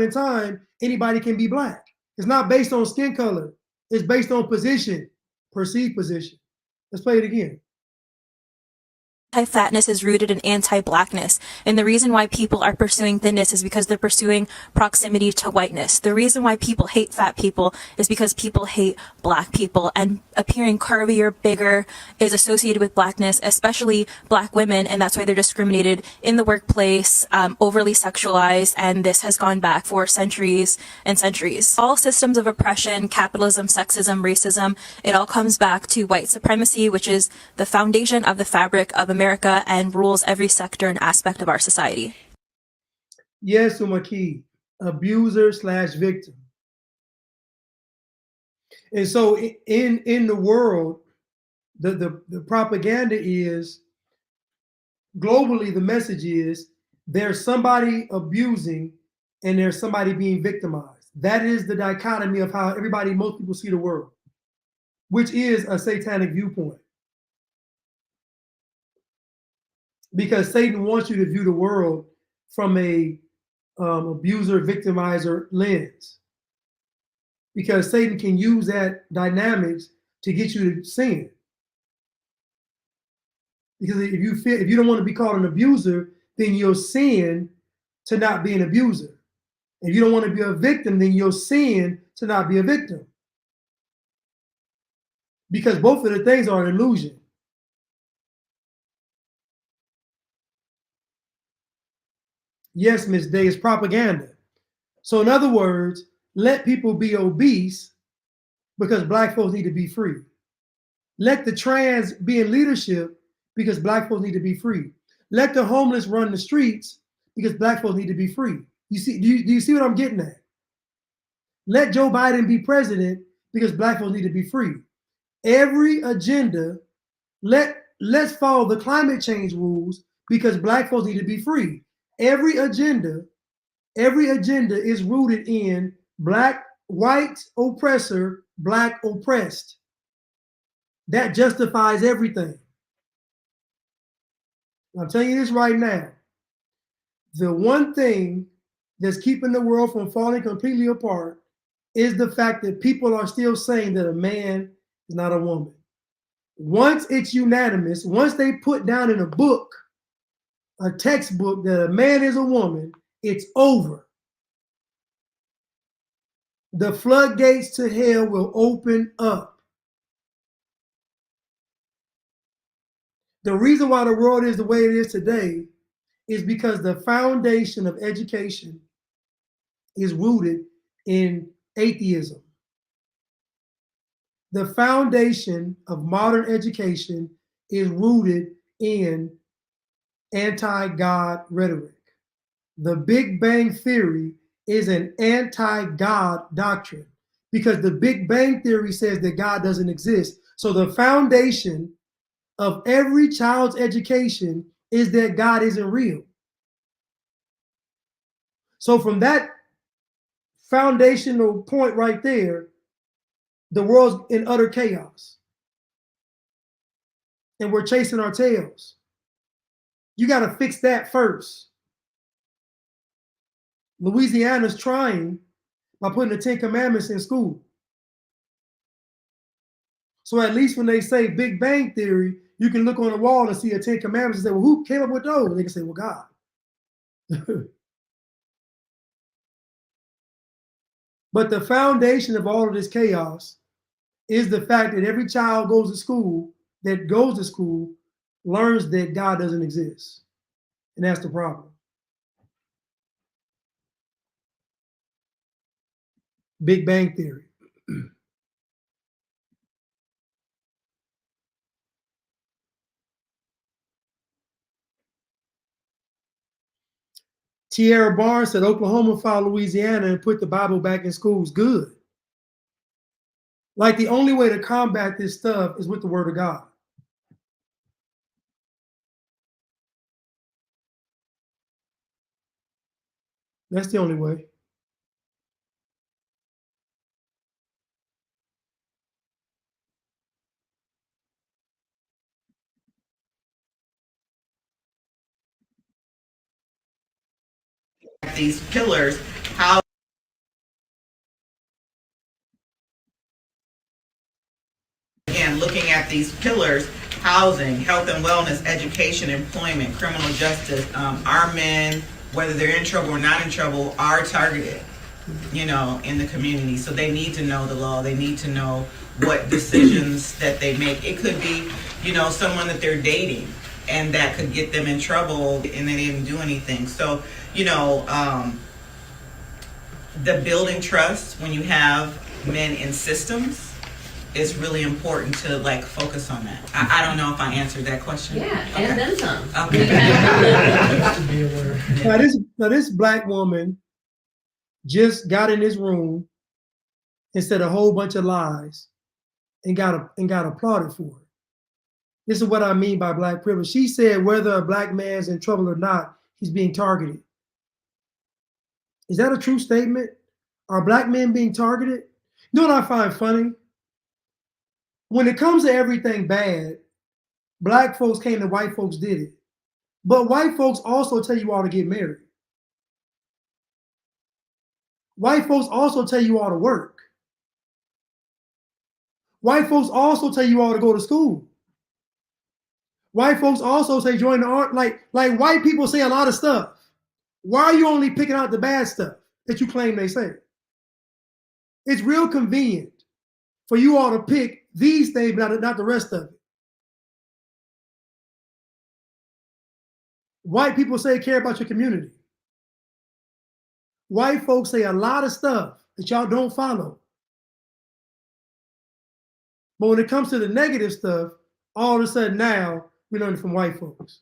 in time, anybody can be black. It's not based on skin color. It's based on position, perceived position. Let's play it again. Anti-fatness is rooted in anti-blackness, and the reason why people are pursuing thinness is because they're pursuing proximity to whiteness. The reason why people hate fat people is because people hate black people, and appearing curvier, bigger is associated with blackness, especially black women, and that's why they're discriminated in the workplace, overly sexualized, and this has gone back for centuries and centuries. All systems of oppression, capitalism, sexism, racism, it all comes back to white supremacy, which is the foundation of the fabric of America and rules every sector and aspect of our society. Yes, Umaki, abuser/victim. And so in the world, the propaganda is, globally, the message is there's somebody abusing and there's somebody being victimized. That is the dichotomy of how most people see the world, which is a satanic viewpoint. Because Satan wants you to view the world from a abuser, victimizer lens. Because Satan can use that dynamics to get you to sin. Because if you don't want to be called an abuser, then you'll sin to not be an abuser. If you don't want to be a victim, then you'll sin to not be a victim. Because both of the things are an illusion. Yes, Miss Day, it's propaganda. So in other words, let people be obese because Black folks need to be free. Let the trans be in leadership because Black folks need to be free. Let the homeless run the streets because Black folks need to be free. You see, do you see what I'm getting at? Let Joe Biden be president because Black folks need to be free. Every agenda, let's follow the climate change rules because Black folks need to be free. Every agenda is rooted in white oppressor, Black oppressed. That justifies everything. I'm telling you this right now. The one thing that's keeping the world from falling completely apart is the fact that people are still saying that a man is not a woman. Once it's unanimous, once they put down in a book, a textbook, that a man is a woman, it's over. The floodgates to hell will open up. The reason why the world is the way it is today is because the foundation of education is rooted in atheism. The foundation of modern education is rooted in anti-God rhetoric. The Big Bang Theory is an anti-God doctrine because the Big Bang Theory says that God doesn't exist. So the foundation of every child's education is that God isn't real. So from that foundational point right there, the world's in utter chaos. And we're chasing our tails. You got to fix that first. Louisiana's trying by putting the 10 Commandments in school. So at least when they say Big Bang Theory, you can look on the wall and see a 10 Commandments and say, well, who came up with those? And they can say, well, God. But the foundation of all of this chaos is the fact that every child goes to school learns that God doesn't exist. And that's the problem. Big Bang Theory. Tierra Barnes said Oklahoma followed Louisiana and put the Bible back in schools. Good. Like the only way to combat this stuff is with the Word of God. That's the only way. These pillars, how again, looking at these pillars, housing, health and wellness, education, employment, criminal justice, our men, whether they're in trouble or not in trouble, are targeted, in the community. So they need to know the law. They need to know what decisions that they make. It could be, someone that they're dating and that could get them in trouble and they didn't do anything. So, the building trust when you have men in systems is really important to focus on that. I don't know if I answered that question. Yeah, okay. And then some. Okay. Now this Black woman just got in this room and said a whole bunch of lies and got applauded for it. This is what I mean by Black privilege. She said whether a Black man's in trouble or not, he's being targeted. Is that a true statement? Are black men being targeted? You know what I find funny? When it comes to everything bad, black folks came and white folks did it. But white folks also tell you all to get married. White folks also tell you all to work. White folks also tell you all to go to school. White folks also say join the army. Like white people say a lot of stuff. Why are you only picking out the bad stuff that you claim they say? It's real convenient for you all to pick these things, but not the rest of it. White people say care about your community. White folks say a lot of stuff that y'all don't follow. But when it comes to the negative stuff, all of a sudden now we learn it from white folks.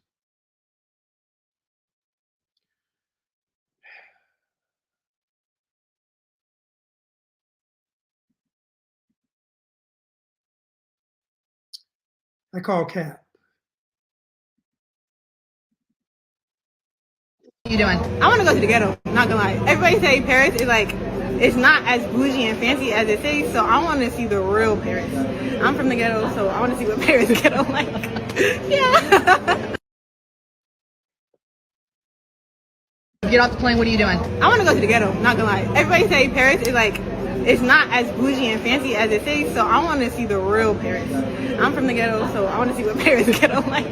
I call cap. What you doing? I want to go to the ghetto, not gonna lie. Everybody say Paris is like, it's not as bougie and fancy as it says, so I want to see the real Paris. I'm from the ghetto, so I want to see what Paris ghetto like. Yeah. Get off the plane, what are you doing? I want to go to the ghetto, not gonna lie. Everybody say Paris is like, it's not as bougie and fancy as it says, so I want to see the real Paris. I'm from the ghetto, so I want to see what Paris ghetto like.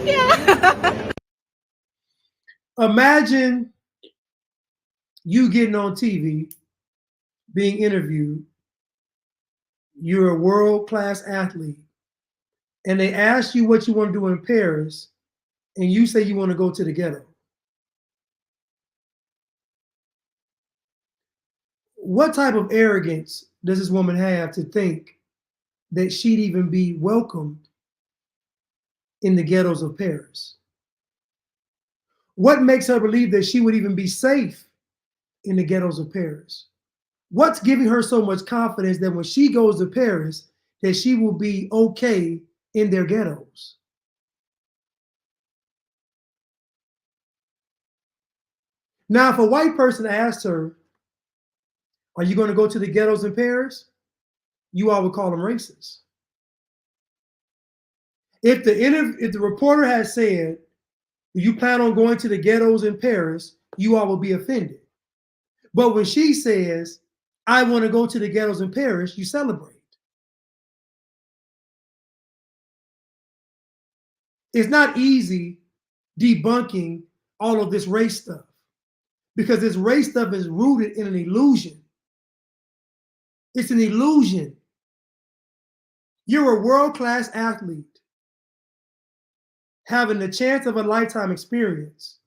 Yeah. Imagine you getting on TV, being interviewed. You're a world-class athlete, and they ask you what you want to do in Paris, and you say you want to go to the ghetto. What type of arrogance does this woman have to think that she'd even be welcomed in the ghettos of Paris? What makes her believe that she would even be safe in the ghettos of Paris? What's giving her so much confidence that when she goes to Paris, that she will be okay in their ghettos? Now, if a white person asks her, are you going to go to the ghettos in Paris? You all would call them racist. If the reporter has said, do you plan on going to the ghettos in Paris? You all will be offended. But when she says, I want to go to the ghettos in Paris, you celebrate. It's not easy debunking all of this race stuff because this race stuff is rooted in an illusion. It's an illusion. You're a world-class athlete having the chance of a lifetime experience,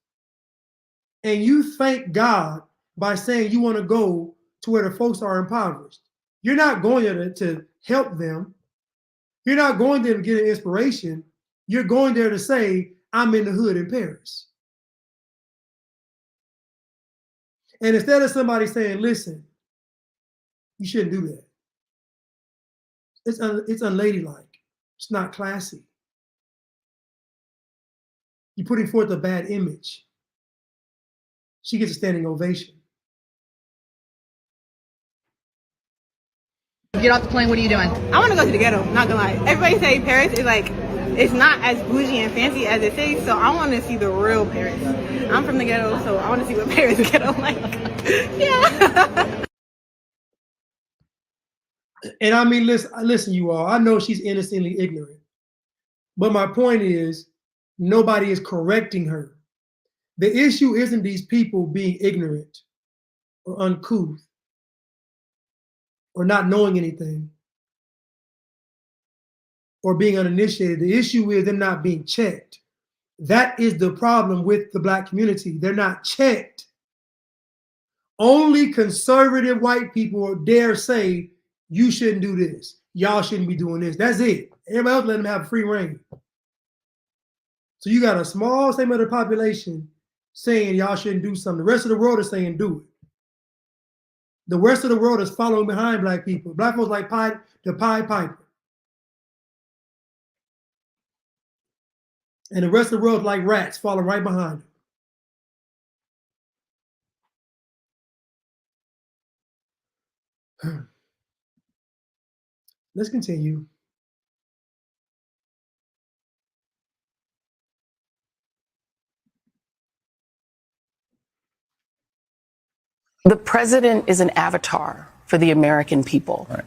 and you thank God by saying you want to go to where the folks are impoverished. You're not going there to help them. You're not going there to get an inspiration. You're going there to say, I'm in the hood in Paris. And instead of somebody saying, listen, you shouldn't do that. It's unladylike. It's not classy. You're putting forth a bad image. She gets a standing ovation. Get off the plane, what are you doing? I want to go to the ghetto, not gonna lie. Everybody say Paris is like, it's not as bougie and fancy as it says, so I want to see the real Paris. I'm from the ghetto, so I want to see what Paris ghetto like. Yeah. And I mean, listen, you all, I know she's innocently ignorant, but my point is, nobody is correcting her. The issue isn't these people being ignorant or uncouth or not knowing anything or being uninitiated. The issue is them not being checked. That is the problem with the Black community. They're not checked. Only conservative white people dare say, you shouldn't do this. Y'all shouldn't be doing this. That's it. Everybody else let them have free reign. So you got a small segment of the population saying y'all shouldn't do something. The rest of the world is saying do it. The rest of the world is following behind Black people. Black folks like the Pied Piper. And the rest of the world is like rats following right behind them. Let's continue. The president is an avatar for the American people. Right.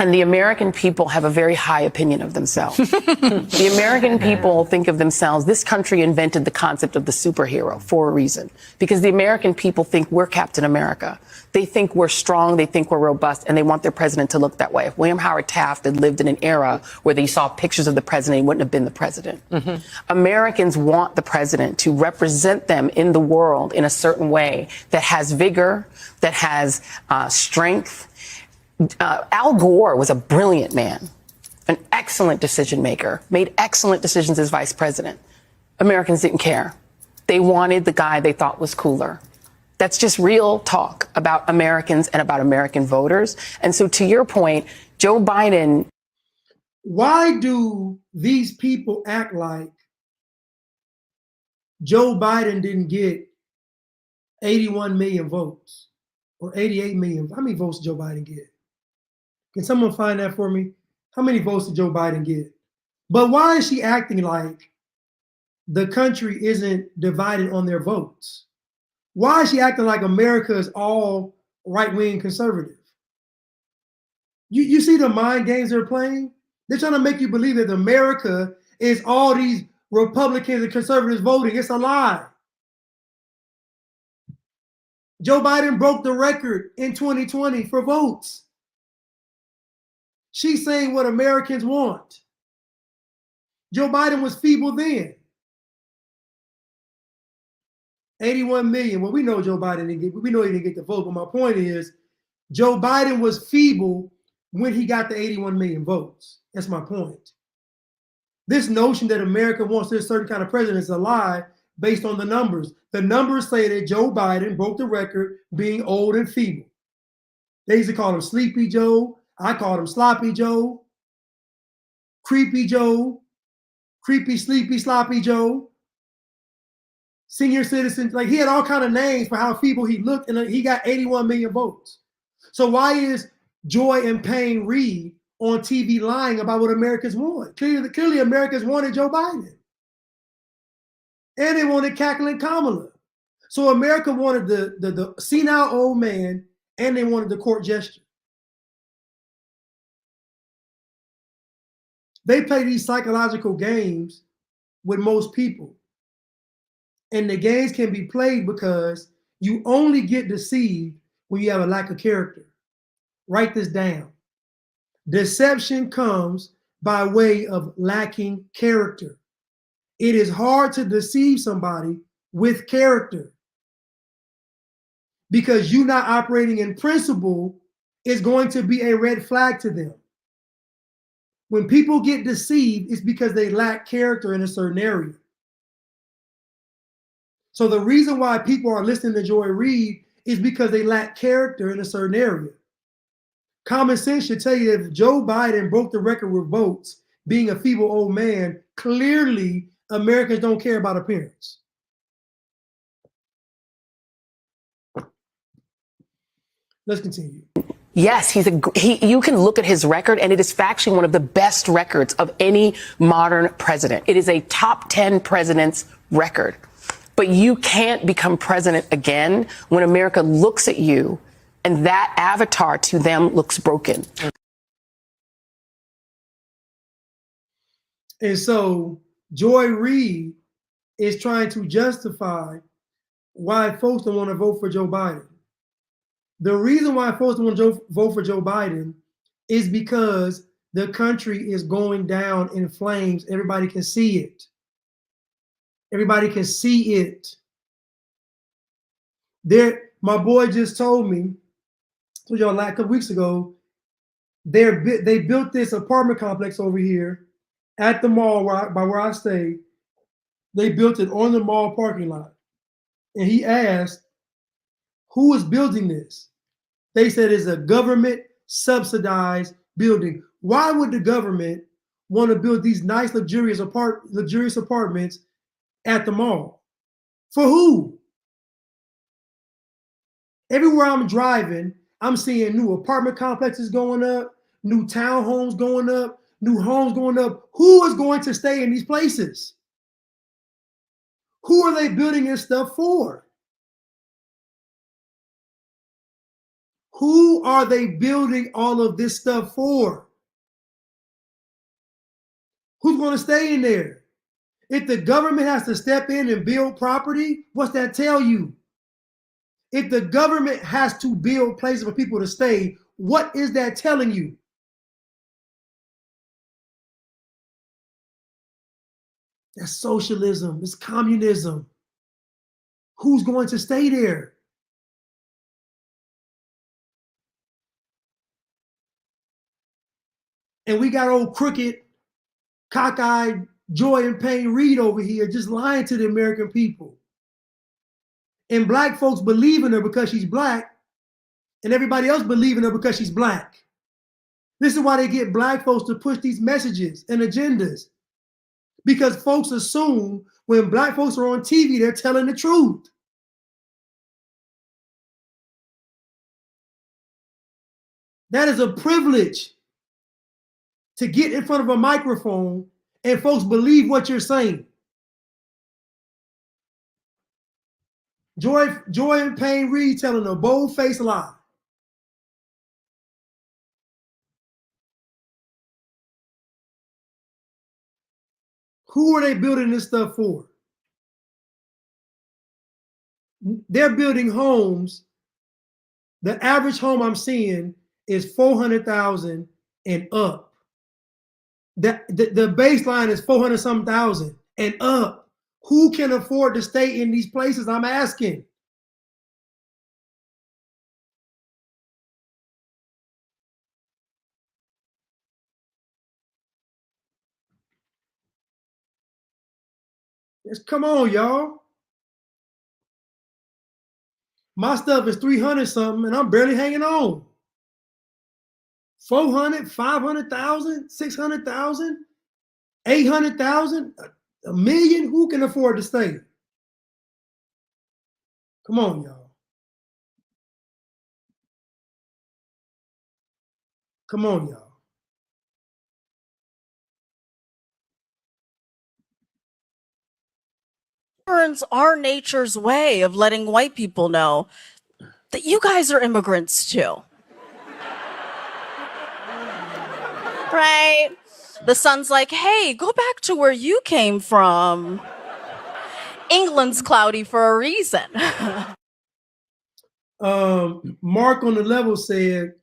And the American people have a very high opinion of themselves. The American people think of themselves, this country invented the concept of the superhero for a reason. Because the American people think we're Captain America. They think we're strong, they think we're robust, and they want their president to look that way. If William Howard Taft had lived in an era where they saw pictures of the president, he wouldn't have been the president. Americans want the president to represent them in the world in a certain way that has vigor, that has strength. Al Gore was a brilliant man, an excellent decision maker, made excellent decisions as vice president. Americans didn't care. They wanted the guy they thought was cooler. That's just real talk about Americans and about American voters. And so to your point, Joe Biden. Why do these people act like Joe Biden didn't get 81 million votes or 88 million? How many votes did Joe Biden get? Can someone find that for me? How many votes did Joe Biden get? But why is she acting like the country isn't divided on their votes? Why is she acting like America is all right-wing conservative? You see the mind games they're playing? They're trying to make you believe that America is all these Republicans and conservatives voting. It's a lie. Joe Biden broke the record in 2020 for votes. She's saying what Americans want. Joe Biden was feeble then. 81 million. Well, we know Joe Biden didn't get, we know he didn't get the vote, but my point is, Joe Biden was feeble when he got the 81 million votes. That's my point. This notion that America wants this certain kind of president is a lie based on the numbers. The numbers say that Joe Biden broke the record being old and feeble. They used to call him Sleepy Joe. I called him Sloppy Joe, Creepy Joe, Creepy, Sleepy, Sloppy Joe, senior citizen. Like, he had all kind of names for how feeble he looked, and he got 81 million votes. So why is Joy and Payne Reed on TV lying about what Americans want? Clearly Americans wanted Joe Biden. And they wanted cackling Kamala. So America wanted the senile old man, and they wanted the court gesture. They play these psychological games with most people. And the games can be played because you only get deceived when you have a lack of character. Write this down. Deception comes by way of lacking character. It is hard to deceive somebody with character because you not operating in principle is going to be a red flag to them. When people get deceived, it's because they lack character in a certain area. So the reason why people are listening to Joy Reid is because they lack character in a certain area. Common sense should tell you that if Joe Biden broke the record with votes, being a feeble old man, clearly Americans don't care about appearance. Let's continue. Yes, you can look at his record, and it is factually one of the best records of any modern president. It is a top 10 president's record. But you can't become president again when America looks at you and that avatar to them looks broken. And so Joy Reid is trying to justify why folks don't want to vote for Joe Biden. The reason why folks don't want to vote for Joe Biden is because the country is going down in flames. Everybody can see it. Everybody can see it. My boy just told me, told y'all a couple weeks ago, they built this apartment complex over here at the mall by where I stay. They built it on the mall parking lot. And he asked, who is building this? They said it's a government subsidized building. Why would the government want to build these nice, luxurious apartments at the mall? For who? Everywhere I'm driving, I'm seeing new apartment complexes going up, new townhomes going up, new homes going up. Who is going to stay in these places? Who are they building this stuff for? Who are they building all of this stuff for? Who's going to stay in there? If the government has to step in and build property, what's that tell you? If the government has to build places for people to stay, what is that telling you? That's socialism. It's communism. Who's going to stay there? And we got old crooked, cockeyed Joy and Payne Reed over here just lying to the American people. And black folks believe in her because she's black, and everybody else believe in her because she's black. This is why they get black folks to push these messages and agendas. Because folks assume when black folks are on TV, they're telling the truth. That is a privilege to get in front of a microphone and folks believe what you're saying. Joy and Payne Reed telling a bold-faced lie. Who are they building this stuff for? They're building homes. The average home I'm seeing is $400,000 and up. The baseline is 400-something thousand and up. Who can afford to stay in these places? I'm asking. Just come on, y'all. My stuff is 300 something and I'm barely hanging on. 400, 500,000, 600,000, 800,000, a million. Who can afford to stay? Come on, y'all. Come on, y'all. Our nature's way of letting white people know that you guys are immigrants too. Right? The sun's like, hey, go back to where you came from. England's cloudy for a reason. Mark on that level said,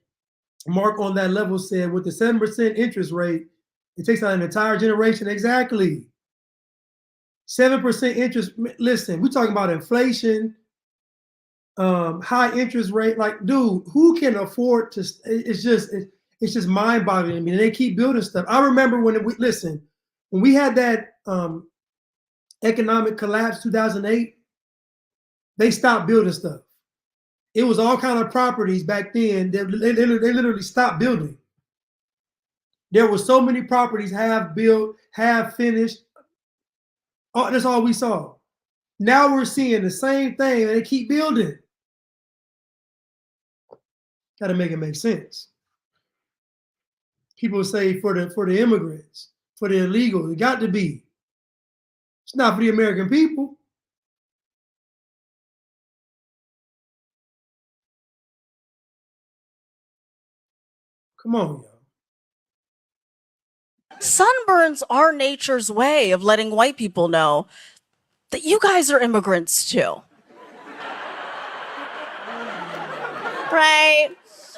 with the 7% interest rate, it takes out an entire generation. Exactly. 7% interest. Listen, we're talking about inflation, high interest rate. Like, dude, who can afford to? It's just mind-boggling. I mean, they keep building stuff. I remember when we had that economic collapse, 2008. They stopped building stuff. It was all kind of properties back then. They literally stopped building. There were so many properties half built, half finished. Oh, that's all we saw. Now we're seeing the same thing, and they keep building. Got to make it make sense. People say for the immigrants, for the illegals, it got to be. It's not for the American people. Come on, y'all. Sunburn's our nature's way of letting white people know that you guys are immigrants too. Right?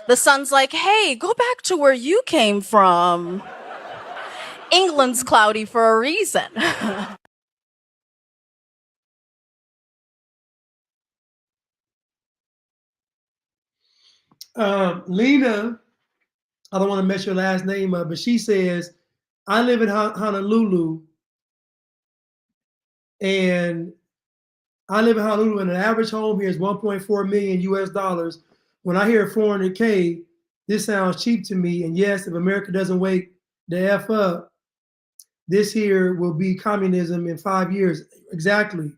The sun's like, hey, go back to where you came from. England's cloudy for a reason. Lena, I don't want to mess your last name up, but she says, I live in Honolulu, and an average home here is 1.4 million US dollars. When I hear 400K, this sounds cheap to me. And yes, if America doesn't wake the F up, this here will be communism in 5 years. Exactly.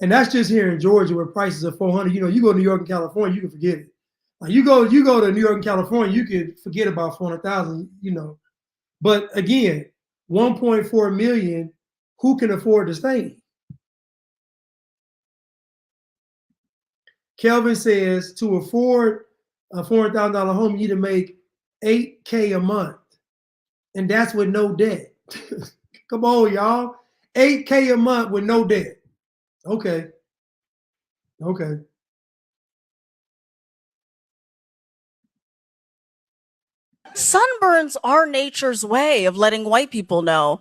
And that's just here in Georgia where prices are 400. You know, you go to New York and California, you can forget it. Like you go to New York and California, you can forget about 400,000, you know. But again, 1.4 million, who can afford to stay? Kelvin says to afford a $400,000 home, you need to make $8K a month. And that's with no debt. Come on, y'all. $8K a month with no debt. Okay. Okay. Sunburns are nature's way of letting white people know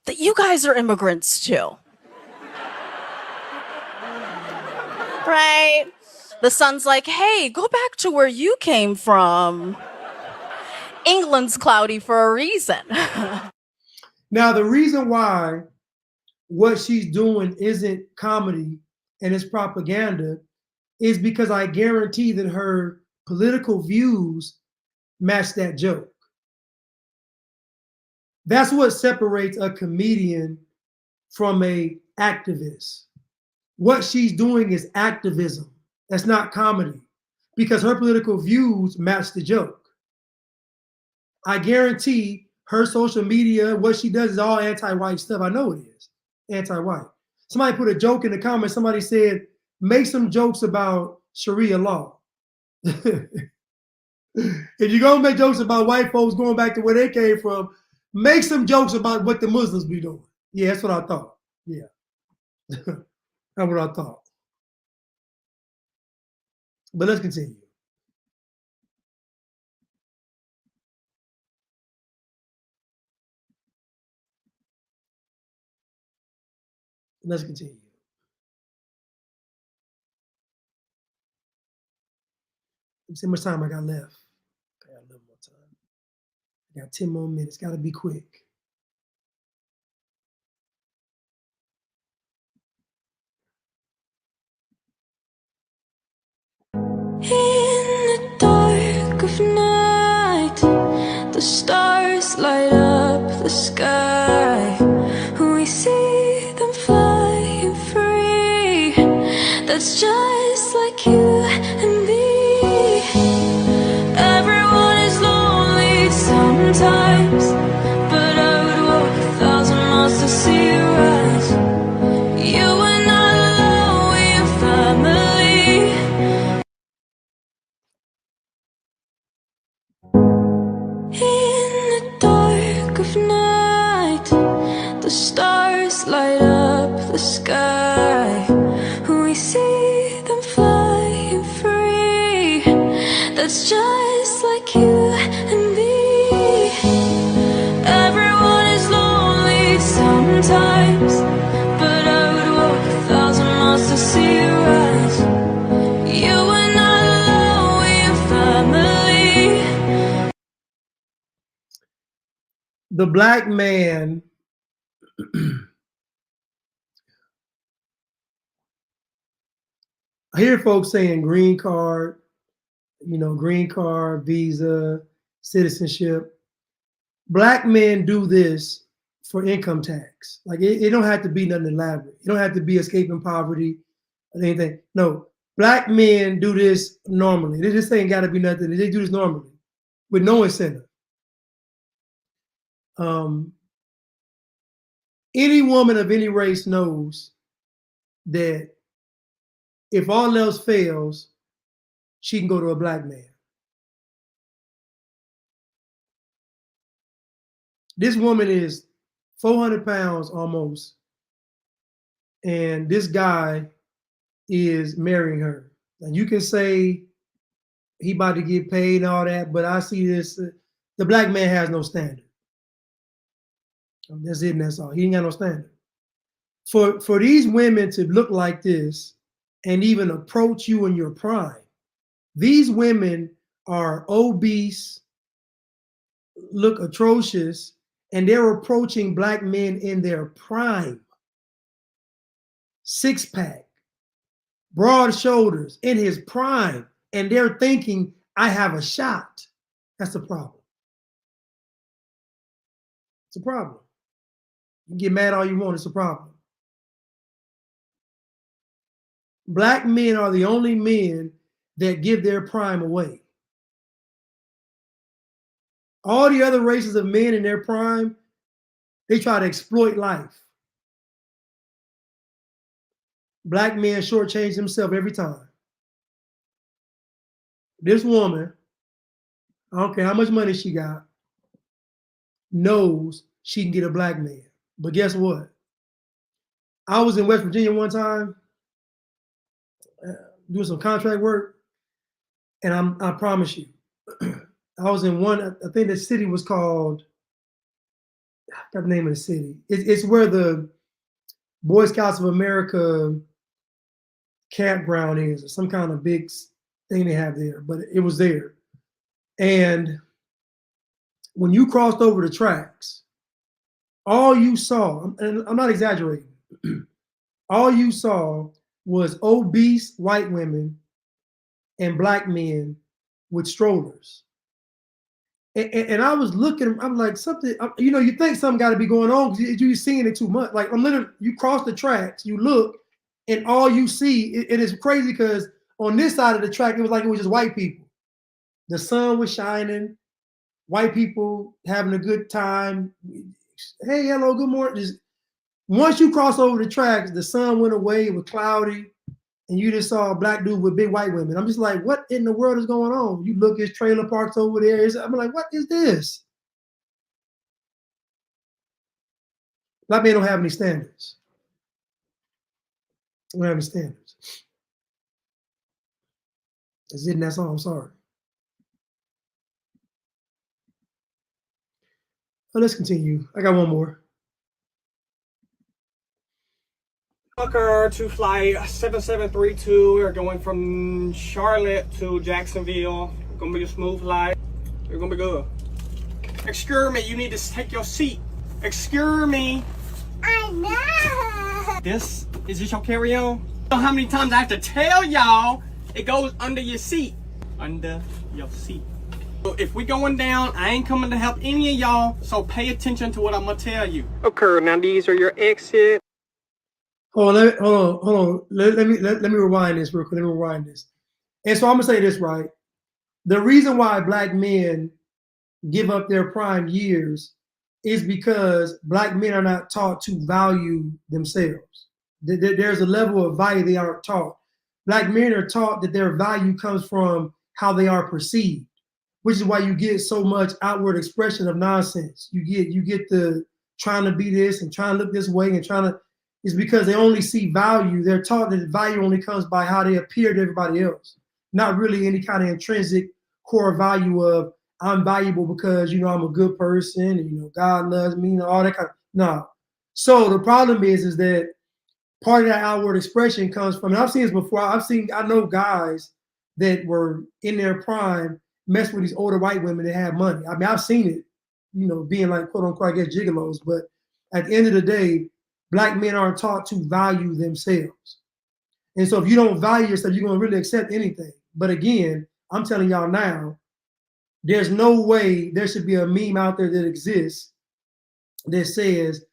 that you guys are immigrants too. Right? The sun's like, hey, go back to where you came from. England's cloudy for a reason. Now, the reason why what she's doing isn't comedy and it's propaganda is because I guarantee that her political views match that joke. That's what separates a comedian from an activist. What she's doing is activism. That's not comedy because her political views match the joke. I guarantee her social media, what she does is all anti-white stuff. I know it is anti-white. Somebody put a joke in the comments. Somebody said, make some jokes about Sharia law. If you're going to make jokes about white folks going back to where they came from, make some jokes about what the Muslims be doing. Yeah, that's what I thought. Yeah. That's what I thought. But let's continue. Let's continue. Let's see how much time I got left. I got a little more time. I got 10 more minutes. Got to be quick. In the dark of night, the stars light up the sky. We see them flying free. That's just like you and me. Everyone is lonely sometimes, but I would walk 1,000 miles to see you rise. You are not alone, we are family. In the dark of night, the stars light up the sky. We see them flying free. That's just like you and me. Everyone is lonely sometimes, but I would walk 1,000 miles to see you rise. You are not alone, we are family. The black man I hear folks saying green card, green card, visa, citizenship. Black men do this for income tax. Like it don't have to be nothing elaborate. It don't have to be escaping poverty or anything. No, black men do this normally. They just ain't got to be nothing. They do this normally with no incentive. Any woman of any race knows that if all else fails, she can go to a black man. This woman is 400 pounds almost, and this guy is marrying her. And you can say he about to get paid and all that, but I see this, the black man has no standard. That's it and that's all. He ain't got no standard. For these women to look like this and even approach you in your prime, these women are obese, look atrocious, and they're approaching black men in their prime. Six-pack, broad shoulders, in his prime, and they're thinking, I have a shot. That's the problem. It's a problem. You can get mad all you want, it's a problem. Black men are the only men that give their prime away. All the other races of men in their prime, they try to exploit life. Black men shortchange themselves every time. This woman, I don't care how much money she got, knows she can get a black man. But guess what? I was in West Virginia one time doing some contract work, and I promise you, I was in one, I think the city was called, I got the name of the city. It's where the Boy Scouts of America campground is, or some kind of big thing they have there, but it was there. And when you crossed over the tracks, all you saw, and I'm not exaggerating, all you saw was obese white women and black men with strollers. And I was looking, I'm like, something, you know, you think something got to be going on because you're seeing it too much. Like, I'm literally, you cross the tracks, you look, and all you see, it is crazy because on this side of the track, it was like it was just white people. The sun was shining, white people having a good time. Hey, hello, good morning. Just, once you cross over the tracks, the sun went away, it was cloudy, and you just saw a black dude with big white women. I'm just like, what in the world is going on? You look, there's trailer parks over there. I'm like, what is this? Black men don't have any standards. They don't have any standards. That's it, and that's all. I'm sorry. But let's continue. I got one more. Tucker to flight 7732. We're going from Charlotte to Jacksonville. Gonna be a smooth flight. We're gonna be good. Excuse me, you need to take your seat. Excuse me. I know. This is your carry-on? You know how many times I have to tell y'all it goes under your seat. Under your seat. So if we going down, I ain't coming to help any of y'all, so pay attention to what I'm gonna tell you. Okay, now these are your exits. Hold on. Let me rewind this real quick. Let me rewind this. And so I'm gonna say this right. The reason why black men give up their prime years is because black men are not taught to value themselves. There's a level of value they aren't taught. Black men are taught that their value comes from how they are perceived, which is why you get so much outward expression of nonsense. You get the trying to be this and trying to look this way and trying to. It's because they only see value. They're taught that value only comes by how they appear to everybody else, not really any kind of intrinsic core value of I'm valuable because, you know, I'm a good person and, you know, God loves me and all that kind of, no. So the problem is that part of that outward expression comes from, and I've seen this before. I know guys that were in their prime mess with these older white women that have money. I mean, I've seen it, you know, being like, quote unquote, I guess gigolos. But at the end of the day, black men aren't taught to value themselves. And so if you don't value yourself, you're going to really accept anything. But again, I'm telling y'all now, there's no way there should be a meme out there that exists that says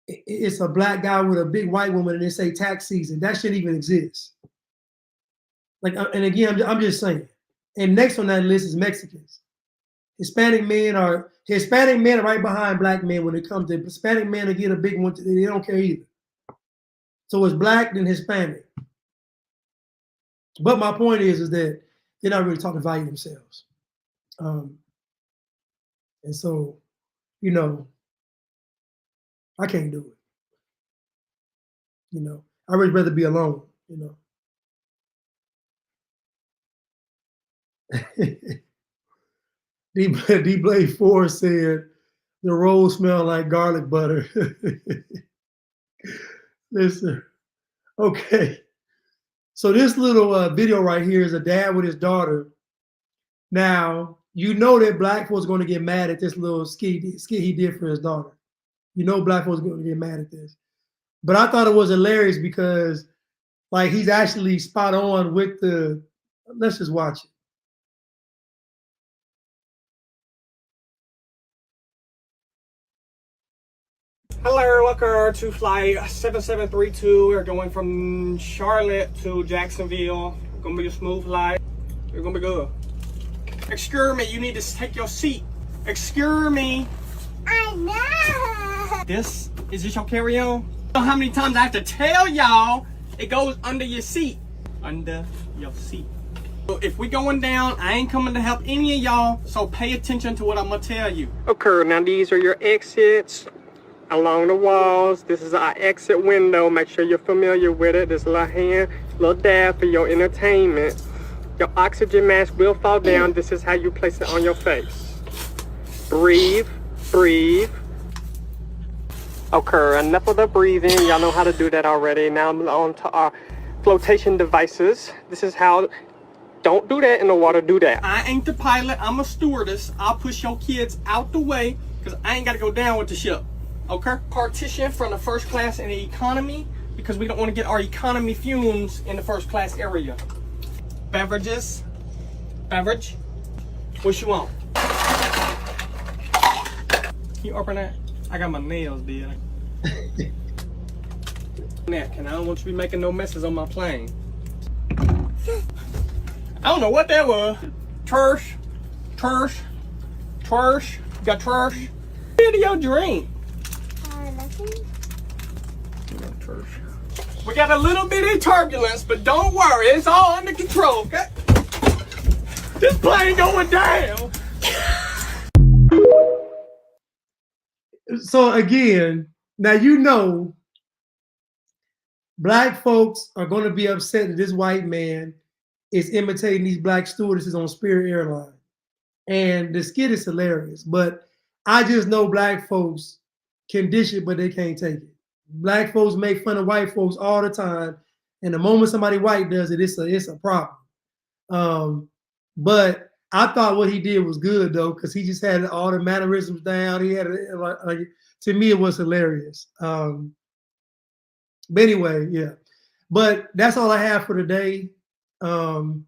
it's a black guy with a big white woman and they say tax season. That shouldn't even exist. Like, and again, I'm just saying. And next on that list is Mexicans. Hispanic men are right behind black men when it comes to Hispanic men to get a big one. They don't care either. So it's black then Hispanic. But my point is that they're not really taught to value themselves. And so, you know, I can't do it. You know, I would rather be alone, you know. D Blade 4 said the rolls smell like garlic butter. Listen, okay. So this little video right here is a dad with his daughter. Now, you know that black folks are going to get mad at this little skit he did for his daughter. You know black folks are going to get mad at this. But I thought it was hilarious because, like, he's actually spot on with the, let's just watch it. Hello, welcome to flight 7732. We're going from Charlotte to Jacksonville. Gonna be a smooth flight. You're gonna be good. Excuse me, you need to take your seat. Excuse me. I know. Is this your carry-on? You know how many times I have to tell y'all it goes under your seat. Under your seat. So if we going down, I ain't coming to help any of y'all, so pay attention to what I'm gonna tell you. Okay, now these are your exits along the walls. This is our exit window. Make sure you're familiar with it. This little hand, little dab for your entertainment. Your oxygen mask will fall down. This is how you place it on your face. Breathe, breathe. Okay, enough of the breathing. Y'all know how to do that already. Now I'm on to our flotation devices. This is how, don't do that in the water, do that. I ain't the pilot, I'm a stewardess. I'll push your kids out the way because I ain't got to go down with the ship. Okay? Partition from the first class and the economy because we don't want to get our economy fumes in the first class area. Beverages. Beverage. What you want? Can you open that? I got my nails, dude. Neck, and I don't want you to be making no messes on my plane. I don't know what that was. Tersh. You got tersh? Video drink. We got a little bit of turbulence, but don't worry, it's all under control, okay? This plane going down. So again, now you know black folks are going to be upset that this white man is imitating these black stewardesses on Spirit Airlines. And the skit is hilarious, but I just know black folks can dish it, but they can't take it. Black folks make fun of white folks all the time, and the moment somebody white does it, it's a problem. But I thought what he did was good though, because he just had all the mannerisms down. He had like to me it was hilarious. But anyway, yeah. But that's all I have for today. You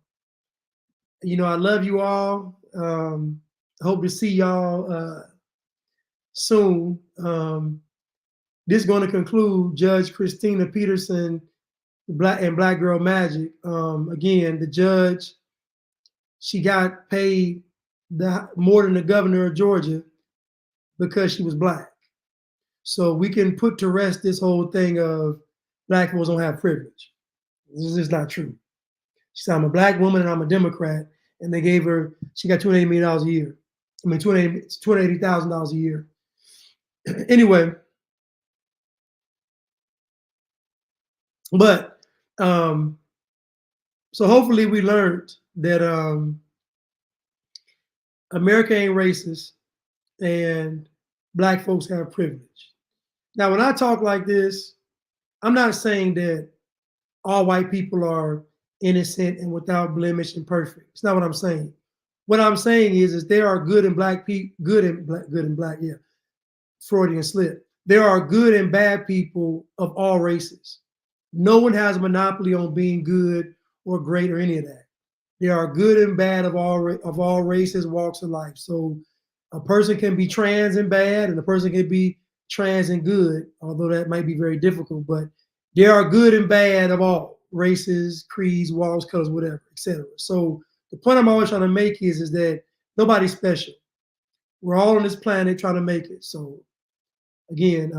know, I love you all. Hope to see y'all soon. This is going to conclude Judge Christina Peterson, Black Girl Magic. Again, the judge, she got paid more than the governor of Georgia because she was black. So we can put to rest this whole thing of black folks don't have privilege. This is just not true. She said, I'm a black woman and I'm a Democrat, and they gave her, she got $280 million a year. I mean, $280,000 a year. Anyway, but so hopefully we learned that America ain't racist and black folks have privilege. Now, when I talk like this, I'm not saying that all white people are innocent and without blemish and perfect. It's not what I'm saying. What I'm saying is there are good and black people, good and black, yeah, Freudian slip. There are good and bad people of all races. No one has a monopoly on being good or great or any of that. There are good and bad of all races, walks of life. So a person can be trans and bad, and a person can be trans and good, although that might be very difficult. But there are good and bad of all races, creeds, walks, colors, whatever, etc. So the point I'm always trying to make is that nobody's special. We're all on this planet trying to make it. So again,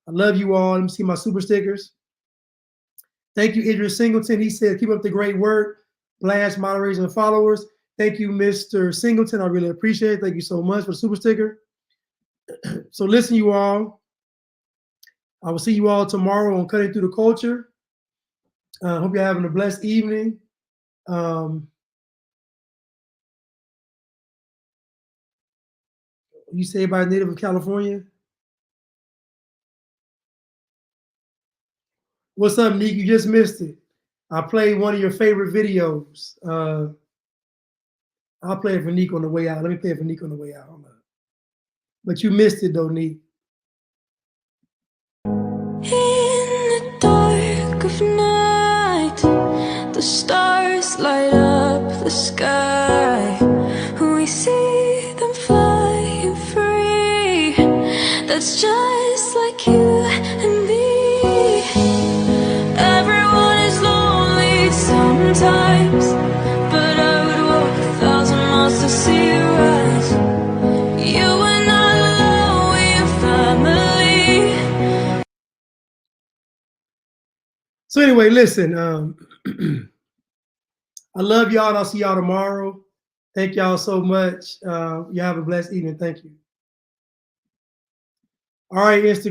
I love you all. Let me see my super stickers. Thank you, Idris Singleton. He said, keep up the great work. Blast, moderators, and followers. Thank you, Mr. Singleton. I really appreciate it. Thank you so much for the super sticker. So listen, you all. I will see you all tomorrow on Cutting Through the Culture. Hope you're having a blessed evening. You say by native of California? What's up, Nick? You just missed it. I played one of your favorite videos. I'll play it for Nick on the way out. Let me play it for Nick on the way out. But you missed it though, Nick. In the dark of night, the stars light up the sky. We see them flying free. That's just like you and me. Everyone is lonely sometimes, but I would So anyway, listen, I love y'all. I'll see y'all tomorrow. Thank y'all so much. Y'all have a blessed evening. Thank you. All right, Instagram.